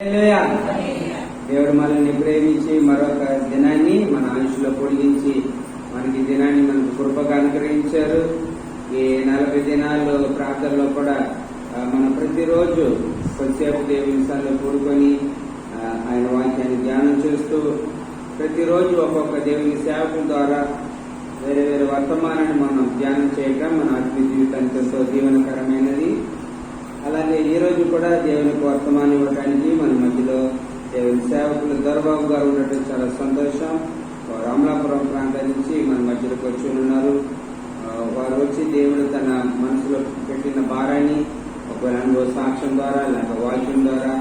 హల్లెలూయా. దేవుడు మనల్ని ప్రేమించి మరొక దినాన్ని మన ఆయుష్లో పొడిగించి మనకి దినాన్ని మనకు కృపగా అనుగ్రహించారు. ఈ 40 దినాల్లో ప్రార్థనలో కూడా మనం ప్రతిరోజు కొద్దిసేపు దేవుని సన్నిధిలో కూడుకొని ఆయన వాక్యాన్ని ధ్యానం చేస్తూ ప్రతిరోజు ఒక్కొక్క దేవుని సేవకుల ద్వారా వేరే వేరే వర్తమానాన్ని మనం ధ్యానం చేయటం మన ఆత్మీయ జీవితానికి ఎంతో దీవెనకరమైనది. అలాగే ఈ రోజు కూడా దేవునికి వర్తమానం ఇవ్వడానికి మన మధ్యలో దేవుని సేవకులు దొరబాబు గారు ఉండటం చాలా సంతోషం. వారు అమలాపురం ప్రాంతం నుంచి మన మధ్యలోకి వచ్చి ఉన్నారు. వారు వచ్చి దేవుడు తన మనసులో పెట్టిన భారాన్ని ఒకవేళ అనుభవ సాక్ష్యం ద్వారా లేక వాక్యం ద్వారా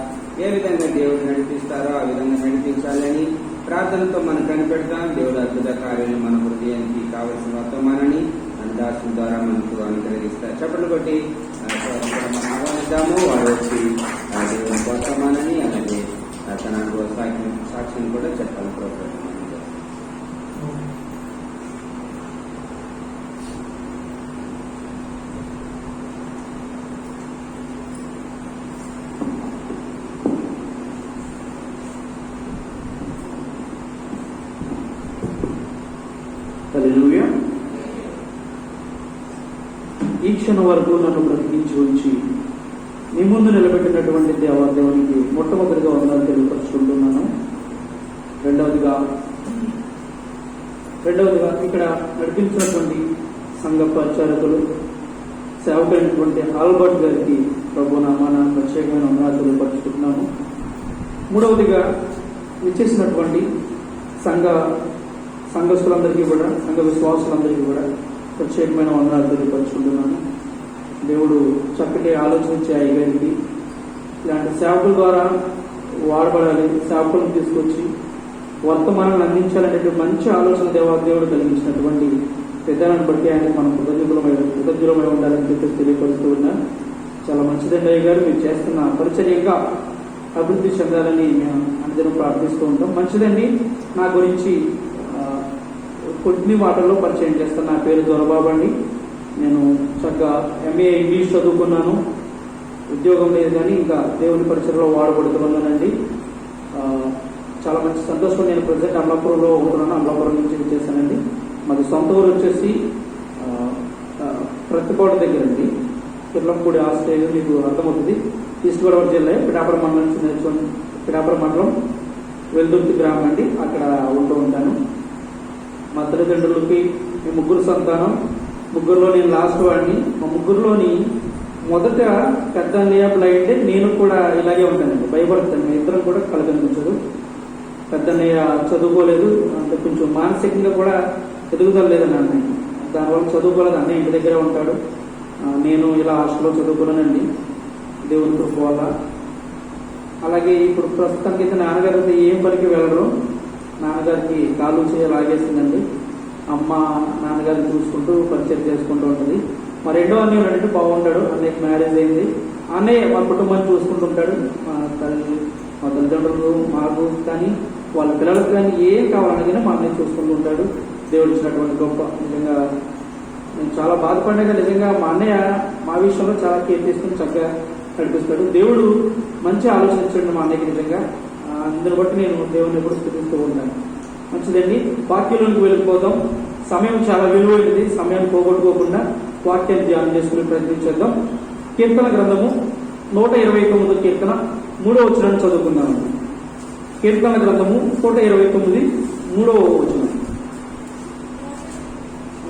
ఏ విధంగా దేవుడు నడిపిస్తారో ఆ విధంగా నడిపించాలని ప్రార్థనతో మనం కనిపెడతాం. దేవుడు అద్భుత కార్యాలను మన హృదయానికి కావలసిన వర్తమానాన్ని మన దాసుల ద్వారా మనకు అనుగ్రహిస్తారు. చెప్పలు కొట్టి మనం ఆహ్వానిద్దాము. వారు వచ్చి దేవుని వర్తమానాన్ని అలాగే తన అనుభవ సాక్ష్యం కూడా చెప్పాలి. ప్రభుత్వం హల్లెలూయా. ఈ క్షణం వరకు నన్ను బ్రతికించి ఉంచి మీ ముందు నిలబెట్టినటువంటి దేవాదేవునికి మొట్టమొదటిగా వందనాలు తెలియపరుచుకుంటున్నాను. రెండవదిగా ఇక్కడ నడిపించినటువంటి సంఘ పరిచారకులు సేవకులైనటువంటి ఆల్బర్ట్ గారికి ప్రభు నామాన ప్రత్యేకమైన వందనాలు తెలియపరుచుకుంటున్నాను. మూడవదిగా విచ్చేసినటువంటి సంఘస్థులందరికీ కూడా సంఘ విశ్వాసులందరికీ కూడా ప్రత్యేకమైన వందనాలు తెలియపరుచుకుంటున్నాను. దేవుడు చక్కటి ఆలోచించే అయ్యగారికి ఇలాంటి సేవకుల ద్వారా వాడబడాలి, సేవకులను తీసుకొచ్చి వర్తమానాన్ని అందించాలనేటువంటి మంచి ఆలోచన దేవుడు కలిగించినటువంటి పెద్దలను బట్టి ఆయన మనం కృతజ్ఞులమై ఉండాలని చెప్పి తెలియపరుస్తూ ఉన్నాను. చాలా మంచిదండి అయ్యగారు, మీరు చేస్తున్న పరిచర్యంగా అభివృద్ధి చెందాలని మేము అందరం ప్రార్థిస్తూ ఉంటాం. మంచిదండి. నా గురించి కొన్ని మాటల్లో పరిచయం చేస్తాను. నా పేరు దొరబాబు అండి. నేను చక్కగా MA ఇంగ్లీష్ చదువుకున్నాను. ఉద్యోగం లేదు కానీ ఇంకా దేవుని పరిచయలో వాడబడుతున్నానండి. చాలా మంచి సంతోషం. నేను ప్రజెంట్ అమలాపురంలో ఉంటున్నాను. అమలాపురం నుంచి చేశానండి. మాది సొంత ఊరు వచ్చేసి ప్రతికోట దగ్గర అండి. కిర్లంపూడి ఆస్ట్రేలియా మీకు అర్థమవుతుంది. ఈస్ట్ గోదావరి జిల్లా పిఠాపురం మండలం వెల్దుర్తి గ్రామం అండి. అక్కడ ఉంటూ ఉంటాను. మా తల్లిదండ్రులకి మీ ముగ్గురు సంతానం. ముగ్గురులో నేను లాస్ట్ వాడిని. మా ముగ్గురులోని మొదట పెద్ద అన్నయ్య బ్లైండ్. నేను కూడా ఇలాగే ఉంటానండి, భయపడతాను. ఇద్దరం కూడా కలగనిపించదు. పెద్ద అన్నయ్య చదువుకోలేదు, అంటే కొంచెం మానసికంగా కూడా ఎదుగుదల లేదండి అన్నయ్య. దానివల్ల చదువుకోలేదు. అన్నయ్య ఇంటి దగ్గరే ఉంటాడు. నేను ఇలా హాస్టల్లో చదువుకున్నానండి దేవుని కృప వల్ల. అలాగే ఇప్పుడు ప్రస్తుతానికి అయితే నాన్నగారు అయితే ఏం పనికి వెళ్ళరు. నాన్నగారికి కాలు చేయలాగేసిందండి. అమ్మ నాన్నగారిని చూసుకుంటూ పరిచయం చేసుకుంటూ ఉంటుంది. మా రెండో అన్నయ్య ఉన్నాడంటే బాగుంటాడు. అన్నయ్యకి మ్యారేజ్ అయింది. అన్నయ్య మా కుటుంబాన్ని చూసుకుంటుంటాడు. మా తల్లిదండ్రులు మాకు కానీ వాళ్ళ పిల్లలకు కానీ ఏం కావాలన్నా మా అన్నయ్య చూసుకుంటూ ఉంటాడు. దేవుడు ఇచ్చినటువంటి గొప్ప. నిజంగా నేను చాలా బాధపడ్డాగా. నిజంగా మా అన్నయ్య మా విషయంలో చాలా కేర్ తీసుకుని చక్కగా నడిపిస్తాడు. దేవుడు మంచి ఆలోచన ఇచ్చాడు మా అన్నయ్యకి. నిజంగా అందుని బట్టి నేను దేవుని ఎప్పుడు స్థుతిస్తూ ఉంటాను. మంచిదండి. వాక్యంలోకి వెళ్ళిపోదాం. సమయం చాలా విలువైనది. సమయాన్ని పోగొట్టుకోకుండా వాక్యాన్ని ధ్యానం చేసుకుని ప్రయత్నించేద్దాం. కీర్తన గ్రంథము 129 కీర్తన 3వ వచనాన్ని చదువుకున్నాను. కీర్తన గ్రంథము 129 3వ వచనం.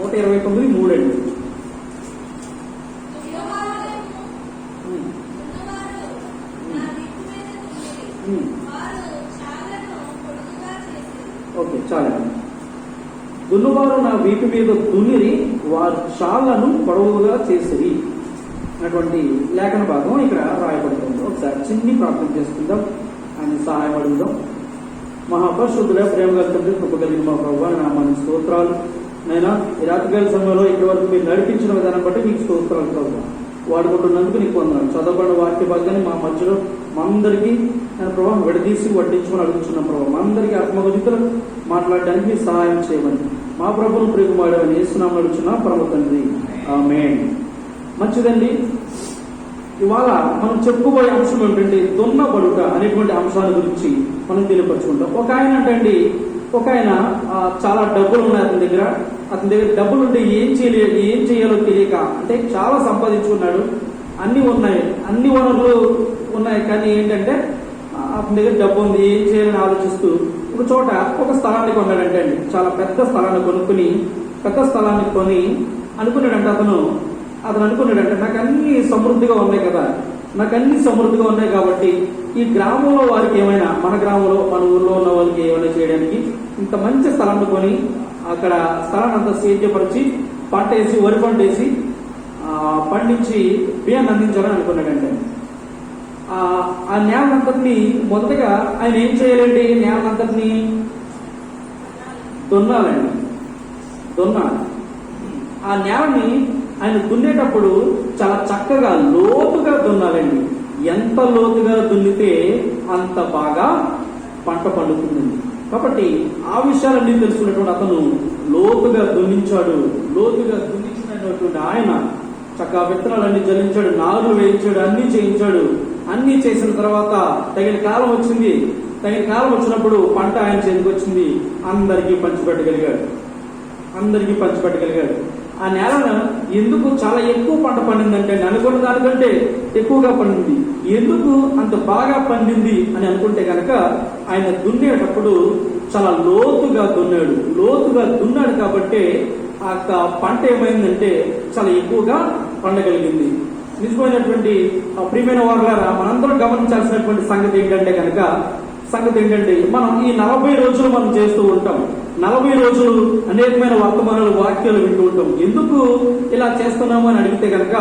129 3 అండి. ఓకే, చాలండి. దున్నువారు నా వీపు మీద దున్నిరి, వారు చాళ్లను పొడవుగా చేసిరి అన్నటువంటి లేఖన భాగం ఇక్కడ రాయబడుతుంది. ఒకసారి చిన్ని ప్రార్థన చేసుకుందాం, ఆయన సహాయం అడుగుదాం. మహాపరిశుద్ధుల ప్రేమగా తండ్రి, కృప కలిగిన మా ప్రభువా, నామానికి స్తోత్రాలు. నైనా ఈ రాత్రికాల సమయంలో ఇక్కడి వరకు మీరు నడిపించిన విధానం బట్టి మీకు స్తోత్రాలు ప్రభువా. వాడుకుంటున్నందుకు నీకు వందనాలు. చదవబడిన వాక్య భాగాన్ని మా మధ్యలో మా అందరికీ నేను ప్రభావం విడదీసి వడ్డించుకొని అడుగుతున్న ప్రభావం మా అందరికీ ఆత్మగతితో మాట్లాడడానికి సహాయం చేయమని మా ప్రభువును ప్రియకుమారుడని యేసునామమున అడుగుచున్నా పరమ తండ్రి, ఆమేన్. మంచిదండి. ఇవాళ మనం చెప్పుకోబోయే అంశం ఏంటంటే దున్నబడుట అనేటువంటి అంశాల గురించి మనం తెలియపరుచుకుంటాం. ఒక ఆయన అంటే చాలా డబ్బులు ఉన్నాయి అతని దగ్గర డబ్బులు ఉంటే ఏం చేయాలో తెలియక, అంటే చాలా సంపాదించుకున్నాడు, అన్ని ఉన్నాయి, అన్ని వనరులు ఉన్నాయి, కానీ ఏంటంటే అతని దగ్గర డబ్బు ఉంది, ఏం చేయాలని ఆలోచిస్తూ ఒక చోట ఒక స్థలాన్ని కొన్నాడంటే అండి. చాలా పెద్ద స్థలాన్ని కొని అనుకున్నాడంటే అతను అనుకున్నాడంటే నాకు అన్ని సమృద్ధిగా ఉన్నాయి కదా, నాకు అన్ని సమృద్ధిగా ఉన్నాయి కాబట్టి ఈ గ్రామంలో వారికి ఏమైనా, మన గ్రామంలో మన ఊర్లో ఉన్న వాళ్ళకి ఏమైనా చేయడానికి ఇంత మంచి స్థలాన్ని కొని అక్కడ స్థలాన్ని అంతా సేద్యపరిచి పంట వేసి, వరి పంట వేసి పండించి బియ్యాన్ని అందించాలని అనుకున్నాడంటే ఆ నేలంతటిని మొదటగా ఆయన ఏం చేయాలండి? నేలంతటిని దున్నాలి. ఆ నేలని ఆయన దున్నేటప్పుడు చాలా చక్కగా లోతుగా దున్నాలండి. ఎంత లోతుగా దున్నితే అంత బాగా పంట పండుతుందండి. కాబట్టి ఆ విషయాలన్నీ తెలుసుకున్నటువంటి అతను లోతుగా దున్నించాడు. లోతుగా దున్నించినటువంటి ఆయన చక్కగా విత్తనాలన్నీ జల్లించాడు, నారులు వేయించాడు, అన్ని చేయించాడు. అన్ని చేసిన తర్వాత తగిన కాలం వచ్చింది. తగిన కాలం వచ్చినప్పుడు పంట ఆయన చేతికి వచ్చింది. అందరికీ పంచిపెట్టగలిగాడు. ఆ నేలను ఎందుకు చాలా ఎక్కువ పంట పండిందంటే అనుకున్న దానికంటే ఎక్కువగా పండింది. ఎందుకు అంత బాగా పండింది అని అనుకుంటే కనుక ఆయన దున్నేటప్పుడు చాలా లోతుగా దున్నాడు కాబట్టి ఆ పంట ఏమైందంటే చాలా ఎక్కువగా పండగలిగింది. నిజమైనటువంటి ప్రియమైన వారులారా, మనందరం గమనించాల్సినటువంటి సంగతి ఏంటంటే మనం ఈ 40 రోజులు మనం చేస్తూ ఉంటాం. 40 రోజులు అనేకమైన వర్తమానాలు, వాక్యాలు వింటూ ఉంటాం. ఎందుకు ఇలా చేస్తున్నాము అని అడిగితే కనుక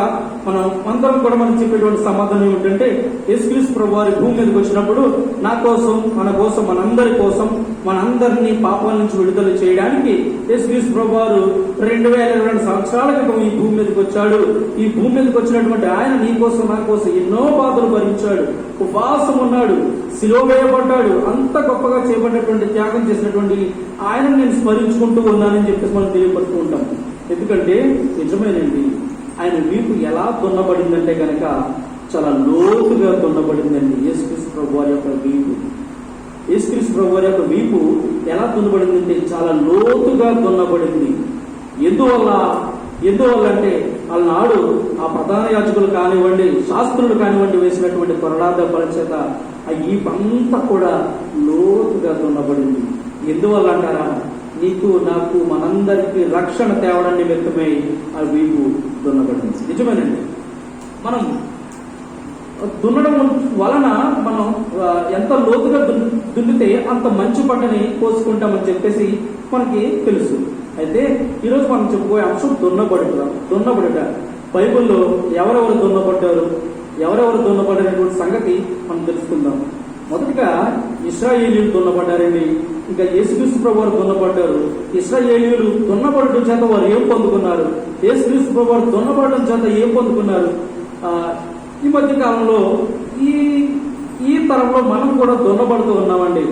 మనం అందరం కూడా మనం చెప్పేటువంటి సమాధానం ఏమిటంటే యేసుక్రీస్తు ప్రభువారు భూమి మీదకి వచ్చినప్పుడు నా కోసం, మన కోసం, మనందరి కోసం, మనందరినీ పాపాల నుంచి విడుదల చేయడానికి యేసుక్రీస్తు ప్రభువారు 2022 సంవత్సరాల క్రితం ఈ భూమి మీదకి వచ్చాడు. ఈ భూమి మీదకి వచ్చినటువంటి ఆయన నీ కోసం, నా కోసం ఎన్నో బాధలు భరించాడు, ఉపవాసం ఉన్నాడు, శిలువ వేయబడ్డాడు. అంత గొప్పగా చేయబడినటువంటి, త్యాగం చేసినటువంటి ఆయన నేను స్మరించుకుంటూ ఉన్నానని చెప్పేసి మనం తెలియపడుతూ ఉంటాం. ఎందుకంటే నిజమేనండి, ఆయన వీపు ఎలా దున్నబడిందంటే కనుక చాలా లోతుగా దున్నబడిందండి. యేసుక్రీస్తు ప్రభువారి యొక్క వీపు ఎలా దున్నబడిందంటే చాలా లోతుగా దున్నబడింది. ఎందువల్ల అంటే వాళ్ళనాడు ఆ ప్రధాన యాజకులు కానివ్వండి, శాస్త్రులు కానివ్వండి వేసినటువంటి కొరడాద పరిచేత ఆ ఈపంతా కూడా లోతుగా దున్నబడింది. ఎందువల్ల అంటారా? నీకు, నాకు, మనందరికీ రక్షణ తేవడం నిమిత్తమై ఆ వీపు దున్నబడింది. నిజమేనండి. మనం దున్నడం వలన మనం ఎంత లోతుగా దున్నితే అంత మంచి పంటని కోసుకుంటామని చెప్పేసి మనకి తెలుసు. అయితే ఈరోజు మనం చెప్పుకోయే అంశం దున్నబడుట. బైబిల్లో ఎవరెవరు దున్నబడ్డారనేటువంటి సంగతి మనం తెలుసుకుందాం. మొదటిగా ఇశ్రాయేలీయులు దున్నబడ్డారండి. ఇంకా యేసుక్రీస్తు ప్రభువారు దున్నబడ్డారు. ఇశ్రాయేలీయులు దున్నబడటం చేత వారు ఏం పొందుకున్నారు? యేసుక్రీస్తు ప్రభువారు దున్నబడటం చేత ఏం పొందుకున్నారు? ఈ మధ్య కాలంలో ఈ తరంలో మనం కూడా దున్నబడుతూ ఉన్నామండి.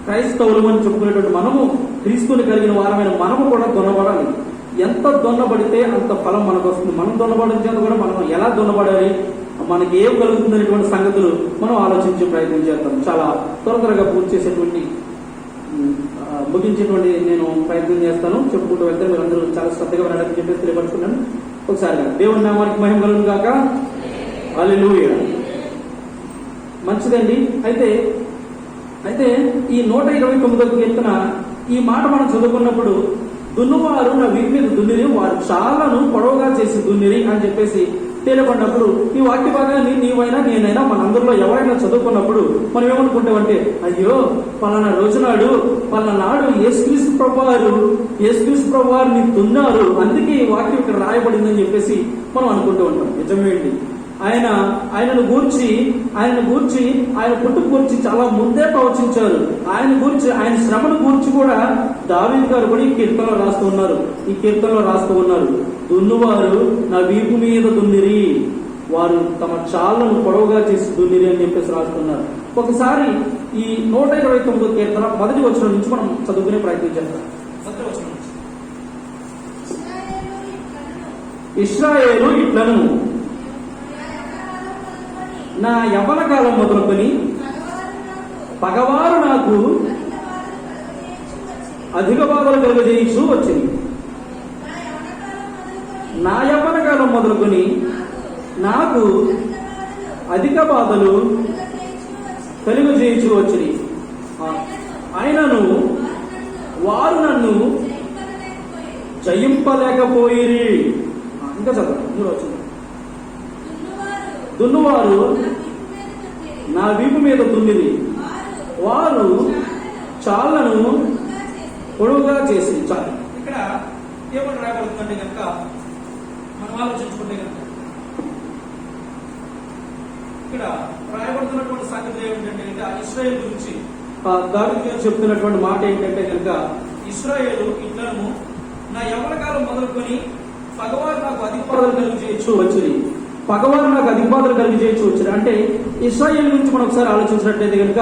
క్రైస్తవులు అని చెప్పుకునేటువంటి మనము, క్రీస్తుని కలిగిన వారమైన మనము కూడా దున్నబడాలి. ఎంత దున్నబడితే అంత ఫలం మనకు వస్తుంది. మనం దున్నబడడం చేత కూడా మనం ఎలా దున్నబడాలి, మనకి ఏం కలుగుతుంది అనేటువంటి సంగతులు మనం ఆలోచించే ప్రయత్నం చేద్దాం. చాలా త్వరగా పూర్తి చేసేటువంటి, ముగించేటువంటి నేను ప్రయత్నం చేస్తాను. చెప్పుకుంటూ వెళ్తే మీరు అందరూ చాలా శ్రద్ధగా వినాలని చెప్పేసి తెలియపరుచుకున్నాను. ఒకసారిగా దేవుని నామానికి మహిమ కలుగును గాక. హల్లెలూయా. మంచిదండి. అయితే ఈ 129వ కీర్తన ఈ మాట మనం చదువుకున్నప్పుడు దున్నువారు నా వీటి మీద దున్నిరి, వారు చాలాను పొడవుగా చేసి దున్నిరి అని చెప్పేసి తెలియబడినప్పుడు ఈ వాక్య భాగాన్ని నీవైనా నేనైనా మనందరిలో ఎవరైనా చదువుకున్నప్పుడు మనం ఏమనుకుంటామంటే, అయ్యో పలానా రోజునాడు పలానాడు యేసుక్రీస్తు ప్రభువారిని దున్నారు, అందుకే ఈ వాక్యం ఇక్కడ రాయబడిందని చెప్పేసి మనం అనుకుంటూ ఉంటాం. నిజమేంటి? ఆయనను గూర్చి ఆయన పుట్టుకు గురించి చాలా ముందే ప్రవచించారు. ఆయన శ్రమను గూర్చి కూడా దావీదు గారు కూడా ఈ కీర్తనలో రాస్తూ ఉన్నారు. దున్నువారు నా వీపు మీద దున్నిరి, వారు తమ చాళ్లను పొడవుగా చేసి దున్నిరి అని చెప్పేసి రాస్తున్నారు. ఒకసారి ఈ 129వ కీర్తన మొదటి వచనం నుంచి మనం చదువుకునే ప్రయత్నం చేస్తాం. ఇశ్రాయేలు ఇట్లను నా యవ్వన కాలం మొదలుకొని పగవారు నాకు అధిక బాధలు కలుగజేయచ్చు వచ్చింది. నా యవ్వన కాలం మొదలుకొని నాకు అధిక బాధలు కలుగజేయచ్చు వచ్చింది. ఆయనను వారు నన్ను జయింపలేకపోయిరి. ఇంకా చదవండి, మీరు వచ్చింది. దున్నువారు నా వీపు మీద దున్నిది, వారు చాళ్లను పొడవుగా చేసి చాలు. ఇక్కడ ఏమని రాగలుగుతుందంటే కనుక మనం ఆలోచించుకుంటే కనుక ఇక్కడ రాయబడుతున్నటువంటి సంగతి ఏమిటంటే కనుక ఇశ్రాయేలు గురించి దావీదు చెప్తున్నటువంటి మాట ఏంటంటే కనుక ఇశ్రాయేలు ఇట్లను నా యవ్వన కాలం మొదలుకొని పగవారు నాకు అధిక బాధలు కలిగజేయచ్చు వచ్చింది. పగవారు నాకు అధిక బాధలు కలిగజేయచ్చు వచ్చింది అంటే ఇశ్రాయేలు గురించి మనం ఒకసారి ఆలోచించినట్లయితే కనుక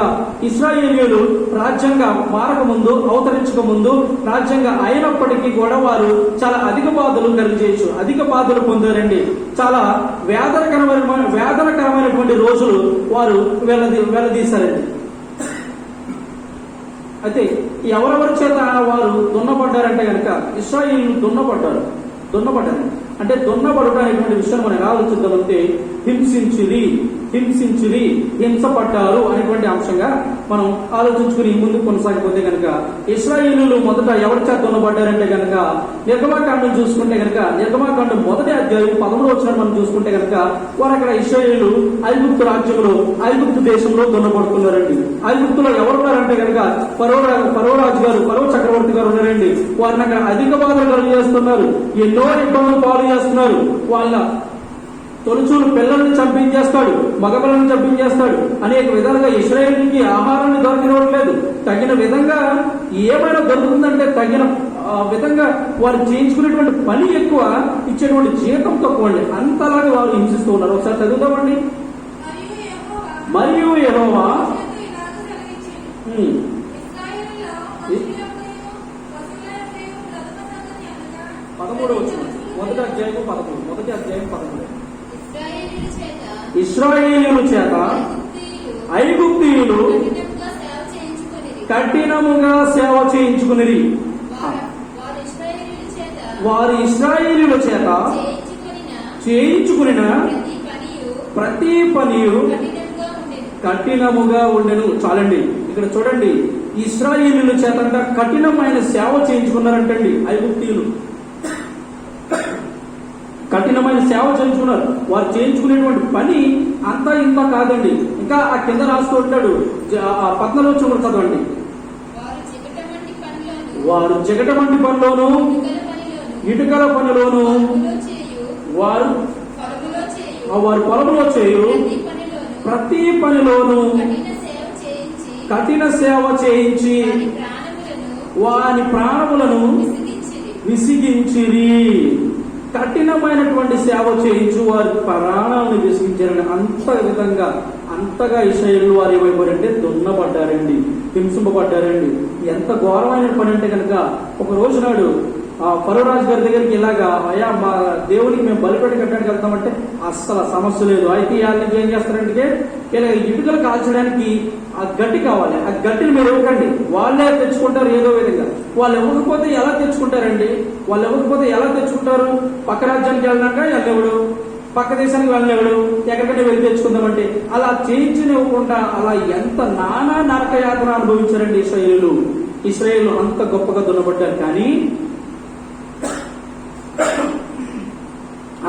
ఇశ్రాయేలీయులు రాజ్యంగా మారక ముందు, అవతరించక ముందు రాజ్యంగా అయినప్పటికీ కూడా వారు చాలా అధిక బాధలు కలిగజేయచ్చు, అధిక బాధలు పొందారండి. చాలా వేదనకరమైనటువంటి రోజులు వారు వెళ్ళదీశారండి. అయితే ఎవరెవరి చేత వారు దున్నపడ్డారంటే కనుక ఇశ్రాయేలీయులు దున్నపడ్డారు. అంటే దున్నపడుట అనేటువంటి విషయం మనం ఎలా ఆలోచిద్దామంటే హింసపడ్డారు అనేటువంటి అంశంగా మనం ఆలోచించుకుని ముందుకు కొనసాగిపోతే కనుక ఇశ్రాయేలీయులు మొదట ఎవరి చేత దున్నపడ్డారంటే కనుక నిర్గమాకాండం చూసుకుంటే కనుక నిర్గమాకాండం మొదటి అధ్యాయం 13వ వచనం మనం చూసుకుంటే కనుక వారు అక్కడ ఇశ్రాయేలీయులు ఐగుప్తు రాజ్యంలో ఐగుప్తు దేశంలో దున్నపడుతున్నారండి. ఐగుప్తులో ఎవరున్నారంటే కనుక ఫరో రాజు గారు, ఫరో చక్రవర్తి గారు ఉన్నారండి. వారిని అక్కడ అధిక బాధలు కలుగజేస్తున్నారు, ఎన్నో ఇబ్బందులు పాలు చేస్తున్నారు. వాళ్ళ తొలుచూలు పిల్లల్ని చంపించేస్తాడు, మగపిల్లల్ని చంపించేస్తాడు. అనేక విధాలుగా ఇశ్రాయేలుకి ఆహారాన్ని దొరకనివ్వట్లేదు. తగిన విధంగా ఏమైనా దొరుకుతుందంటే తగిన విధంగా వారు చేయించుకునేటువంటి పని ఎక్కువ, ఇచ్చేటువంటి జీతం తక్కువ అండి. అంతలాగా వారు హింసిస్తూ ఉన్నారు. ఒకసారి చదువుతామండి. మరియు యెహోవా మొదటి అధ్యాయం 13 ఇశ్రాయేలీయుల చేత ఐగుప్తీయులు కఠినముగా సేవ చేయించుకునిరి. వారు ఇశ్రాయేలీయుల చేత చేయించుకునిన ప్రతి పనియు కఠినముగా ఉండెను. చాలండి, ఇక్కడ చూడండి. ఇశ్రాయేలీయుల చేత కఠినమైన సేవ చేయించుకున్నారంటండి. ఐగుప్తీయులు కఠినమైన సేవ చేయించుకున్నారు. వారు చేయించుకునేటువంటి పని అంతా ఇంత కాదండి. ఇంకా ఆ కింద రాస్తూ ఉంటాడు, 14వ వచనం చదవండి. వారు చికటమంటి పనిలోను ఇటుకల పనిలోను వారు పొలములో చేయు ప్రతి పనిలోను కఠిన సేవ చేయించి వారి ప్రాణములను విసిగించిరి. కఠినమైనటువంటి సేవ చేయించు వారి ప్రాణాలను విసిగించారని అంతగా ఇశ్రాయేలు వారు ఏమైపోయారంటే దున్నపడ్డారండి, హింసింపబడ్డారండి. ఎంత ఘోరమైన పని అంటే కనుక ఒక రోజు నాడు ఫరో రాజు గారి దగ్గరికి ఇలాగా, అయ్యా మా దేవునికి మేము బలిపెట్టి కట్టడానికి వెళ్తామంటే అస్సలు సమస్య లేదు. అయితే వాళ్ళకి ఏం చేస్తారంటే ఇలా ఇటుకలు కాల్చడానికి ఆ గట్టి కావాలి, ఆ గట్టిని మీరు ఇవ్వకండి, వాళ్ళే తెచ్చుకుంటారు ఏదో విధంగా. వాళ్ళు ఇవ్వకపోతే ఎలా తెచ్చుకుంటారండి? పక్క రాజ్యానికి వెళ్ళినాక వెళ్ళేవాడు, పక్క దేశానికి వెళ్ళేవాడు, ఎక్కడికైనా వెళ్ళి తెచ్చుకుందామంటే అలా చేయించనివ్వకుండా అలా ఎంత నానా నరకయాతన అనుభవించారండి ఇశ్రాయేలు అంత గొప్పగా దున్నబడ్డారు. కానీ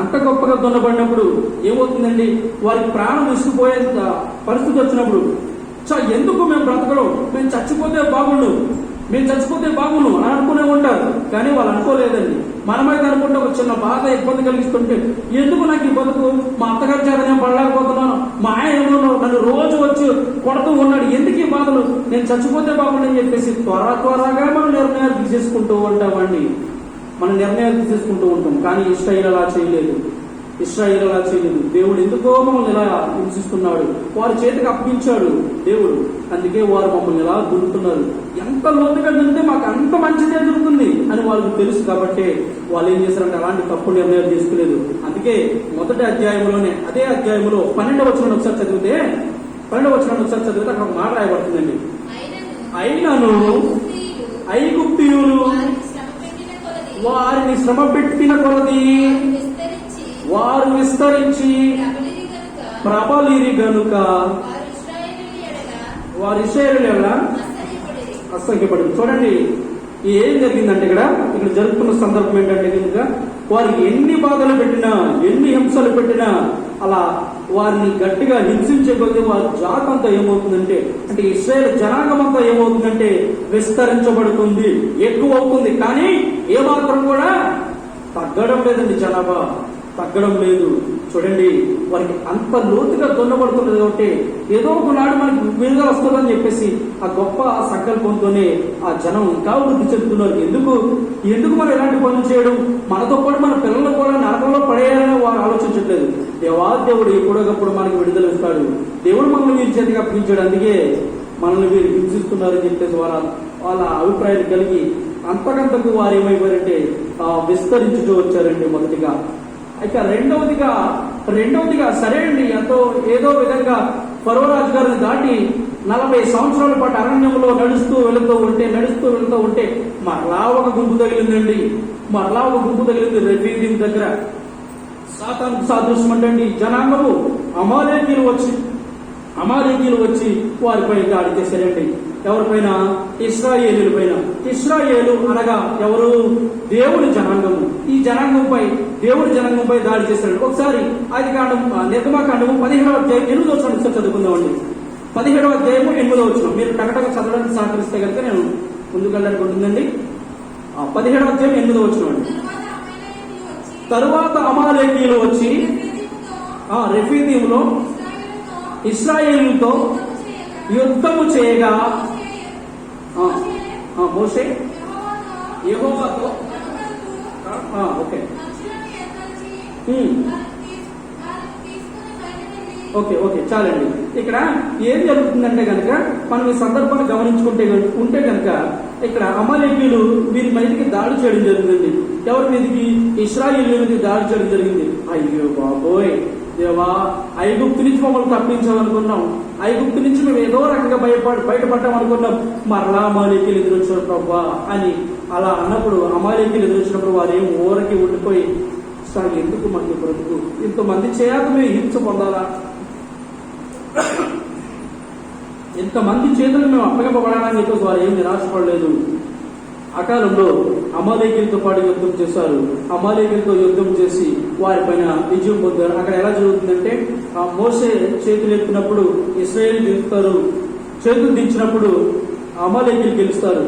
అంత గొప్పగా దున్నబడినప్పుడు ఏమవుతుందండి, వారికి ప్రాణం విసిగిపోయే పరిస్థితి వచ్చినప్పుడు ఎందుకు మేము బ్రతకడం, మేము చచ్చిపోతే బాగుండు అని అనుకునే ఉంటారు. కానీ వాళ్ళు అనుకోలేదండి. మనమైతే అనుకుంటే ఒక చిన్న బాధ ఇబ్బంది కలిగిస్తుంటే ఎందుకు నాకు ఈ బతుకు, మా అత్తగారి చేత నేను పడలేకపోతున్నాను, మా ఆయన నన్ను రోజు వచ్చి కొడుతూ ఉన్నాడు, ఎందుకు ఈ బాధలు, నేను చచ్చిపోతే బాగుండు అని చెప్పేసి త్వరగా మనం నిర్ణయాలు తీసేసుకుంటూ ఉంటామండి. కానీ ఇశ్రాయేలు అలా చేయలేదు. ఇశ్రాయేలు అలా చేయలేదు. దేవుడు ఎందుకో మమ్మల్ని ఇలా హింసిస్తున్నాడు, వారి చేతికి అప్పగించాడు దేవుడు, అందుకే వారు మమ్మల్ని ఇలా దురుకుతున్నారు. ఎంత లోతుగా దురితే మాకు అంత మంచిదే దొరుకుతుంది అని వాళ్ళకి తెలుసు. కాబట్టి వాళ్ళు ఏం చేశారంటే అలాంటి తప్పు నిర్ణయాలు తీసుకోలేదు. అందుకే మొదటి అధ్యాయంలోనే, అదే అధ్యాయంలో 12వ వచనాన్ని ఒకసారి చదివితే, 12వ వచనాన్ని ఒకసారి చదివితే అక్కడ ఒక మాట రాయబడుతుందండి. అయినను ఐగుప్తీయులు వారిని శ్రమ పెట్టిన కొలది వారు విస్తరించి ప్రబలిరి గనుక వారి ఇశ్రాయేలు ఎలా అసహ్యపడింది. చూడండి ఏం జరిగిందంటే ఇక్కడ జరుగుతున్న సందర్భం ఏంటంటే కనుక వారికి ఎన్ని బాధలు పెట్టినా, ఎన్ని హింసలు పెట్టినా, అలా వారిని గట్టిగా హింసించే కొద్దీ వారి జాతి అంతా ఏమవుతుందంటే, అంటే ఇశ్రాయేలు జనాంగం అంతా ఏమవుతుందంటే విస్తరించబడుతుంది, ఎక్కువ అవుతుంది. కానీ ఏమాత్రం కూడా తగ్గడం లేదండి, జనాభా తగ్గడం లేదు. చూడండి వారికి అంత లోతుగా దున్నబడుతున్నది కాబట్టి ఏదో ఒకనాడు మనకి విడుదల వస్తుందని చెప్పేసి ఆ గొప్ప సంకల్పంతోనే ఆ జనం ఇంకా వృద్ధి చెందుతున్నారు. ఎందుకు మనం ఇలాంటి పనులు చేయడం, మనతో పాటు మన పిల్లలు కూడా నరకంలో పడేయాలని వారు ఆలోచించట్లేదు. దేవుడు ఎప్పుడోకప్పుడు మనకి విడుదల ఇస్తాడు. దేవుడు మనల్ని వీరి చేతికి అప్పగించాడు, అందుకే మనల్ని వీరు హింసిస్తున్నారని చెప్పేసి వాళ్ళ అభిప్రాయాలు కలిగి అంతకంతకు వారు ఏమైపోయారంటే విస్తరించుతూ వచ్చారండి మొదటిగా. ఇక రెండవదిగా సరే అండి, ఏదో విధంగా ఫరో రాజు గారిని దాటి 40 సంవత్సరాల పాటు అరణ్యంలో నడుస్తూ వెళుతూ ఉంటే మరలా ఒక గుంపు తగిలిందండి. రెఫీదీం దగ్గర సాతానుకు సాదృశ్యం అంటే జనాంగము అమాలేకీయులు వచ్చి వారిపై దాడి చేశారండి. ఎవరిపైన? ఇశ్రాయేలీల పైన. ఇశ్రాయేలు అనగా ఎవరు? దేవుడి జనాంగము. ఈ దేవుడి జనాంగంపై దాడి చేశాడు. ఒకసారి ఆదికాండం, నిర్గమాకాండము 17వ అధ్యాయం 8వ వచనం చదువుకుందామండి. 17వ అధ్యాయము 8వ వచనం. మీరు టకటక చదవడానికి సహకరిస్తే కనుక నేను ముందుకెళ్ళడానికి ఉంటుందండి. 17వ అధ్యాయం 8వ వచనం అండి. తరువాత అమాలేకీయులు వచ్చి రెఫీదీములో ఇశ్రాయేలుతో యుద్ధము చేయగా మోషే యెహోవాతో ఓకే చాలండి. ఇక్కడ ఏం జరుగుతుందంటే కనుక మనం ఈ సందర్భాన్ని గమనించుకుంటే కనుక ఇక్కడ అమాలేకీయులు వీరి మీదకి దాడి చేయడం జరిగిందండి. ఎవరి మీదకి? ఇశ్రాయేలు మీదకి దాడి చేయడం జరిగింది. అయ్యో బాబోయ్ దేవా, ఐగుప్తు నుంచి మమ్మల్ని తప్పించామనుకున్నాం, ఐగుప్తు నుంచి మేము ఏదో రకంగా బయటపడ్డాం అనుకున్నాం, మరలా అమాలేకీయులు ఎదురొచ్చారు ప్రభా అని అలా అన్నప్పుడు, అమాలేకీయులు ఎదురొచ్చినప్పుడు వారు ఏం ఊరకి ఉండిపోయి సార్ ఎందుకు మనకి బ్రతుకు, ఇంతమంది చేయాక మేము హింస పొందాలా, ఇంతమంది చేతులు మేము అప్పగింపబడాలని చెప్పేసి వారు ఏం నిరాశపడలేదు. అకాలంలో అమాలేకీయులతో పాటు యుద్ధం చేశారు. అమాలేకీయులతో యుద్ధం చేసి వారిపైన విజయం పొందారు. అక్కడ ఎలా జరుగుతుందంటే మోషే చేతులు ఎత్తినప్పుడు ఇశ్రాయేలు గెలుస్తారు, చేతులు దించినప్పుడు అమాలేకీయులు గెలుస్తారు.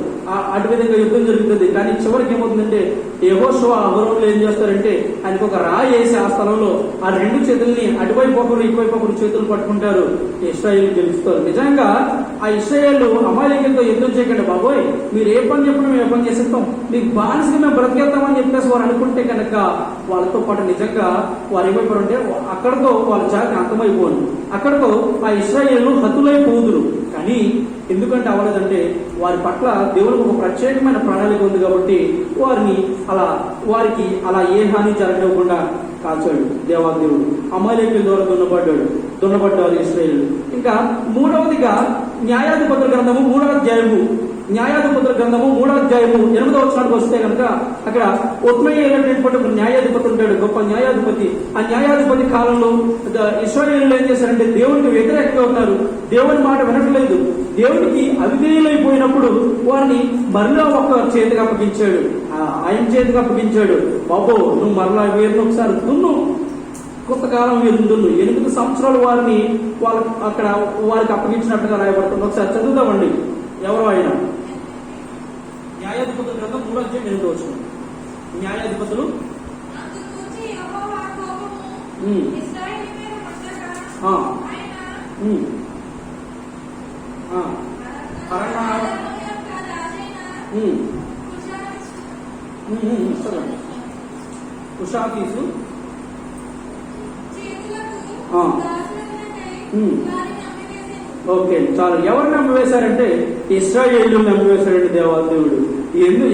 అటు విధంగా యుద్ధం జరుగుతుంది. కానీ చివరికి ఏమవుతుందంటే యెహోషువ అహరోనులు ఏం చేస్తారంటే ఆయనకు ఒక రాయి వేసి ఆ స్థలంలో ఆ రెండు చేతుల్ని అటువైపు ఒకరు ఇటువైపు ఒకరు చేతులు పట్టుకుంటారు, ఇశ్రాయేలు గెలుస్తారు. నిజంగా ఆ ఇశ్రాయేలు అమాలేకీయులతో యుద్ధం చేయకండి బాబోయ్, మీరు ఏ పని చెప్పినా మేము ఏ పని చేసేస్తాం, మీకు బానిసగా మేము బ్రతికేస్తామని చెప్పేసి వారు అనుకుంటే కనుక వాళ్ళతో పాటు నిజంగా వారు ఏమైపోయారంటే అక్కడతో వాళ్ళ జాతి అంతమైపోను, అక్కడతో ఆ ఇశ్రాయేలు హతులైపోదురు. కానీ ఎందుకంటే అవ్వలేదంటే వారి పట్ల దేవునికి ఒక ప్రత్యేకమైన ప్రణాళిక ఉంది కాబట్టి వారికి అలా ఏ హాని జరగకుండా కాల్చాడు దేవాదేవుడు. అమాలేకీయుల ద్వారా దున్నబడ్డారు ఇశ్రాయేలు. ఇంకా మూడవదిగా న్యాయాధిపతుల గ్రంథము 3వ అధ్యాయము 8వ వచనానికి వస్తే కనుక అక్కడ ఒత్మయ్యేటువంటి ఒక న్యాయాధిపతి ఉంటాడు, గొప్ప న్యాయాధిపతి. ఆ న్యాయాధిపతి కాలంలో ఇశ్రాయేలు ఏం చేశారంటే దేవునికి వ్యతిరేకంగా ఉన్నారు, దేవుని మాట వినట్లేదు, దేవునికి అవిధేయులైపోయినప్పుడు వారిని మరలా ఒక చేతికి అప్పగించాడు, ఆయన చేతికి అప్పగించాడు. బాబో నువ్వు మరలా వీరిని ఒకసారి దున్ను, కొంతకాలం వీరిని దున్ను. 8 సంవత్సరాలు వారిని వారికి అప్పగించినట్టుగా రాయబడుతుంది. ఒకసారి చదువుదామండి. ఎవరో ఆయన న్యాయాధిపతుల గ్రంథం 3వ అధ్యాయం 8వ వచనం. న్యాయాధిపతులు ఉషాతీసు ఆ. ఓకే, చాలు. ఎవరిని నమ్మివేశారంటే ఇశ్రాయేలుని నమ్మివేశాడండి దేవుడు.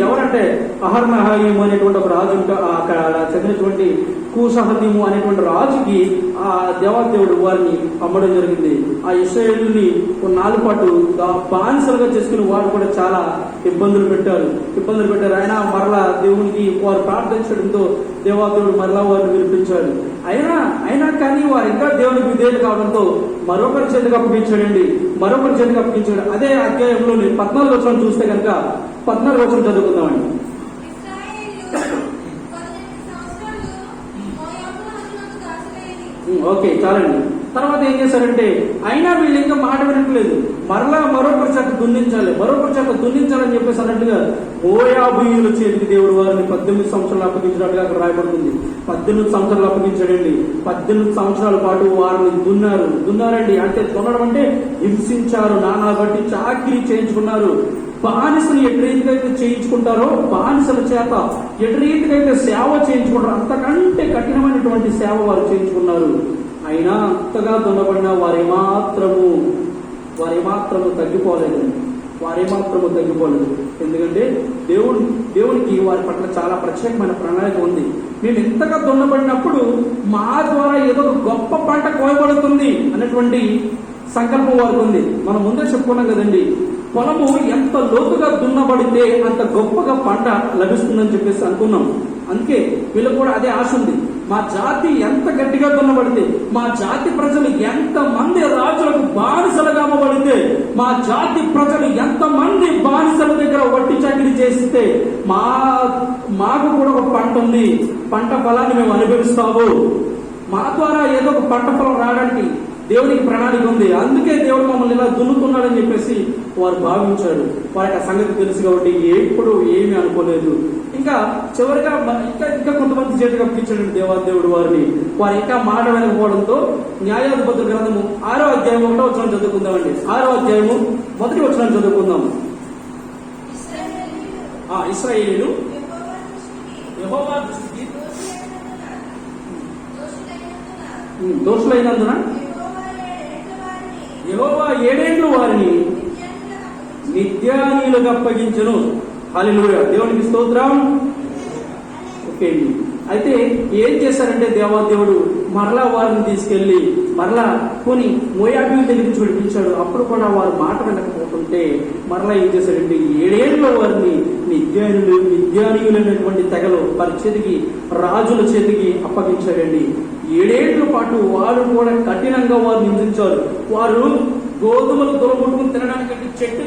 ఎవరంటే అహర్నహాయిము అనేటువంటి ఒక రాజు అక్కడ చెందినటువంటి కూసహదీము అనేటువంటి రాజుకి ఆ దేవాదేవుడు వారిని అమ్మడం జరిగింది. ఆ ఇశ్రాయేలుని కొన్నాళ్ళ పాటు బానిసలుగా చేసుకుని వారు కూడా చాలా ఇబ్బందులు పెట్టారు. ఆయన మరలా దేవునికి వారు ప్రార్థించడంతో దేవాదేవుడు మరలా వారిని వినిపించాడు. అయినా కానీ వారు ఇంకా దేవునికి విధేయులు కావడంతో మరొకరి చేతికి అప్పగించాడు. అదే అధ్యాయంలో 14 వచనం చూస్తే కనుక 14 వచనం చదువుకుందామండి. ఓకే, చాలండి. తర్వాత ఏం చేశారంటే అయినా వీళ్ళు ఇంకా మాట వినట్లేదు. మరలా మరొకరి చేత దున్నించాలని చెప్పేసి అన్నట్టుగా మోయాబీయుల చేతికి దేవుడు వారిని 18 సంవత్సరాలు అప్పగించినట్టుగా అక్కడ రాయబడుతుంది. 18 సంవత్సరాలు అప్పగించాడండి. 18 సంవత్సరాల పాటు వారిని దున్నారండి. అంటే దున్నడం అంటే హింసించారు, నానా బట్టి చాకిరీ చేయించుకున్నారు. బానిసలు ఎటు రీతిగా అయితే చేయించుకుంటారో, బానిసల చేత ఎటు రీతిగా అయితే సేవ చేయించుకుంటారో అంతకంటే కఠినమైనటువంటి సేవ వారు చేయించుకున్నారు. అయినా అంతగా దున్నబడిన వారేమాత్రము తగ్గిపోలేదు. ఎందుకంటే దేవునికి వారి పట్ల చాలా ప్రత్యేకమైన ప్రణాళిక ఉంది. మేము ఎంతగా దున్నబడినప్పుడు మా ద్వారా ఏదో ఒక గొప్ప పంట కోయబడుతుంది అనేటువంటి సంకల్పం వారికి ఉంది. మనం ముందే చెప్పుకున్నాం కదండి, పొలము ఎంత లోతుగా దున్నబడితే అంత గొప్పగా పంట లభిస్తుందని చెప్పేసి అనుకున్నాం. అందుకే వీళ్ళకు కూడా అదే ఆశ ఉంది. మా జాతి ఎంత గట్టిగా దున్నబడితే, మా జాతి ప్రజలు ఎంతమంది రాజులకు బానిసలుగా అమ్మబడితే, మా జాతి ప్రజలు ఎంతమంది బానిసల దగ్గర వట్టి చాకిరీ చేస్తే మాకు కూడా ఒక పంట ఉంది, పంట ఫలాన్ని మేము అనుభవిస్తాము. మా ద్వారా ఏదో ఒక పంట ఫలం రావడానికి దేవునికి ప్రణాళిక ఉంది. అందుకే దేవుడు మమ్మల్ని ఇలా దున్నుతున్నాడని చెప్పేసి వారు భావించాడు. వారికి ఆ సంగతి తెలుసు కాబట్టి ఎప్పుడు ఏమీ అనుకోలేదు. ఇంకా చివరిగా ఇంకా కొంతమంది చేతికి అప్పించాడు దేవాదేవుడు వారిని. వారు ఇంకా మాట వినకపోవడంతో న్యాయాధిపతుల గ్రంథము 6వ అధ్యాయం 1వ వచనం చదువుకుందామండి. 6వ అధ్యాయము 1వ వచనం చదువుకుందాం. ఇశ్రాయేలీయులు యెహోవా దృష్టికి దోషులైనందున యెహోవా 7 ఏళ్లు వారిని మిద్యానీయులకు అప్పగించెను. హల్లెలూయా, దేవునికి స్తోత్రం. ఓకే, అయితే ఏం చేశారంటే దేవాదేవుడు మరలా వారిని తీసుకెళ్లి మరలా కొని మోయాబీయుల దగ్గర నుంచి విడిపించాడు. అప్పుడు కూడా వారు మాట వినకపోతుంటే మరలా ఏం చేశాడంటే 7 ఏళ్ల వారిని మిద్యానీయులైనటువంటి తెగలు వారి చేతికి, రాజుల చేతికి అప్పగించాడండి. 7 ఏళ్ల పాటు వారు కూడా కఠినంగా వారు నిందించారు. వారు గోధుమలు దొలగొట్టుకుని తినడానికంటే చెట్టు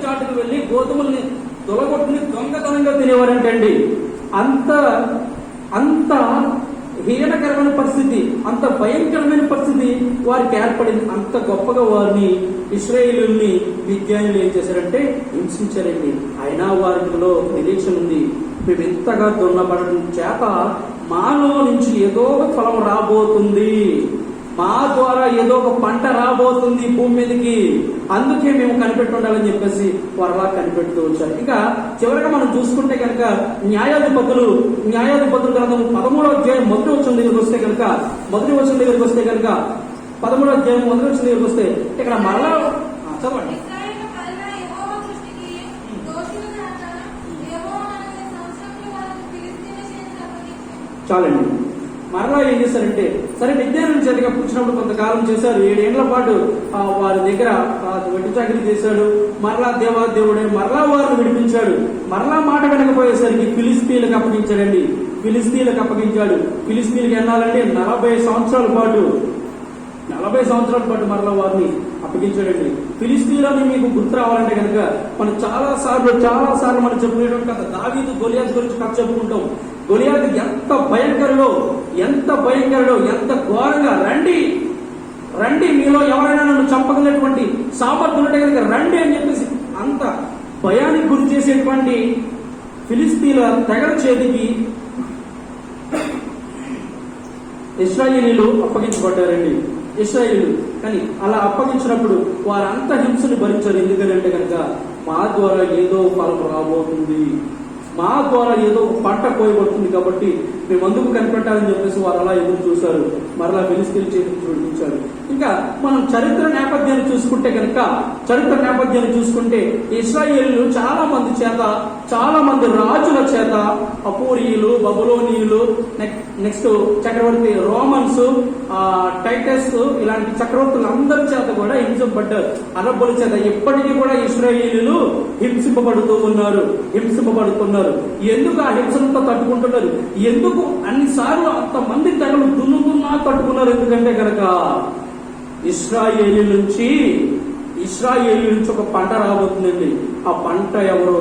చాటుకు వెళ్ళి గోధుమల్ని దొలగొట్టుకుని దొంగతనంగా తినేవారంటండి. అంత హీనకరమైన పరిస్థితి, అంత భయంకరమైన పరిస్థితి వారికి ఏర్పడింది. అంత గొప్పగా వారిని ఇశ్రాయేలుని మిద్యానీయులు ఏం చేశారంటే హింసించారండి. అయినా వారిలో నిరీక్షణ ఉంది. మేము ఎంతగా దున్నబడడం చేత మాలో నుంచి ఏదో ఒక ఫలం రాబోతుంది, మా ద్వారా ఏదో ఒక పంట రాబోతుంది భూమి మీదకి, అందుకే మేము కనిపెట్టి ఉండాలని చెప్పేసి వారు అలా కనిపెడుతూ వచ్చారు. ఇంకా చివరిగా మనం చూసుకుంటే కనుక న్యాయాధిపతుల గ్రంథం 13వ అధ్యాయం 1వ వచనం దగ్గరికి వస్తే కనుక 13వ వచనం దగ్గరికి వస్తే ఇక్కడ మరలా చదవండి. చాలండి. మరలా ఏం చేశారంటే సరే విద్యార్థులు చేతిగా కూర్చున్నప్పుడు కొంతకాలం చేశారు. 7 ఏళ్ల పాటు వారి దగ్గర వెట్టి చాకిరీ చేశాడు. మరలా దేవాదేవుడే మరలా వారిని విడిపించాడు. మరలా మాట వినకపోయేసరికి ఫిలిస్తీన్లకు అప్పగించాడండి. ఫిలిస్తీన్లకు ఎన్నాలంటే 40 సంవత్సరాల పాటు మరలా వారిని అప్పగించాడండి. ఫిలిస్తీన్లని మీకు గుర్తు రావాలంటే కనుక మనం చాలా సార్లు మనం చెప్పుకునేటువంటి కథ దావీదు గొలియాతు గురించి కథ చెప్పుకుంటాం. గొలియాతు ఎంత భయంకరుడో, ఎంత ఘోరంగా, రండి మీలో ఎవరైనా నన్ను చంపగలిగినటువంటి సామర్థ్యం ఉంటే కనుక రండి అని చెప్పేసి అంత భయానికి గురి చేసేటువంటి ఫిలిస్తీన్ల తెగల చేతికి ఇశ్రాయేలీయులు అప్పగించబడ్డారండి. కానీ అలా అప్పగించినప్పుడు వారంతా హింసను భరించారు. ఎందుకంటే కనుక మా ద్వారా ఏదో ఫలం రాబోతుంది, మా ద్వారా ఏదో ఒక పంట కోయబడుతుంది కాబట్టి మేము అందుకు కనిపెట్టాలని చెప్పేసి వారు అలా ఎదురు చూశారు. మరలా ఫిలిష్తీయులు చేతులు చూపించారు. ఇంకా మనం చరిత్ర నేపథ్యాన్ని చూసుకుంటే ఇశ్రాయేలీయులు చాలా మంది రాజుల చేత, అపూరీయులు, బబులోనీయులు, నెక్స్ట్ చక్రవర్తి రోమన్స్, టైటస్, ఇలాంటి చక్రవర్తులు అందరి చేత కూడా హింసింపబడ్డారు. అరబ్బుల చేత ఇప్పటికీ కూడా ఇశ్రాయేలీయులు హింసింపబడుతున్నారు. ఎందుకు ఆ హింసనంతా తట్టుకుంటున్నారు? ఎందుకు అన్నిసార్లు అంతమంది తెగలు దున్నుతున్నా తట్టుకున్నారు? ఎందుకంటే కనుక ఇశ్రాయేలీయుల నుంచి ఒక పంట రాబోతుందండి. ఆ పంట ఎవరో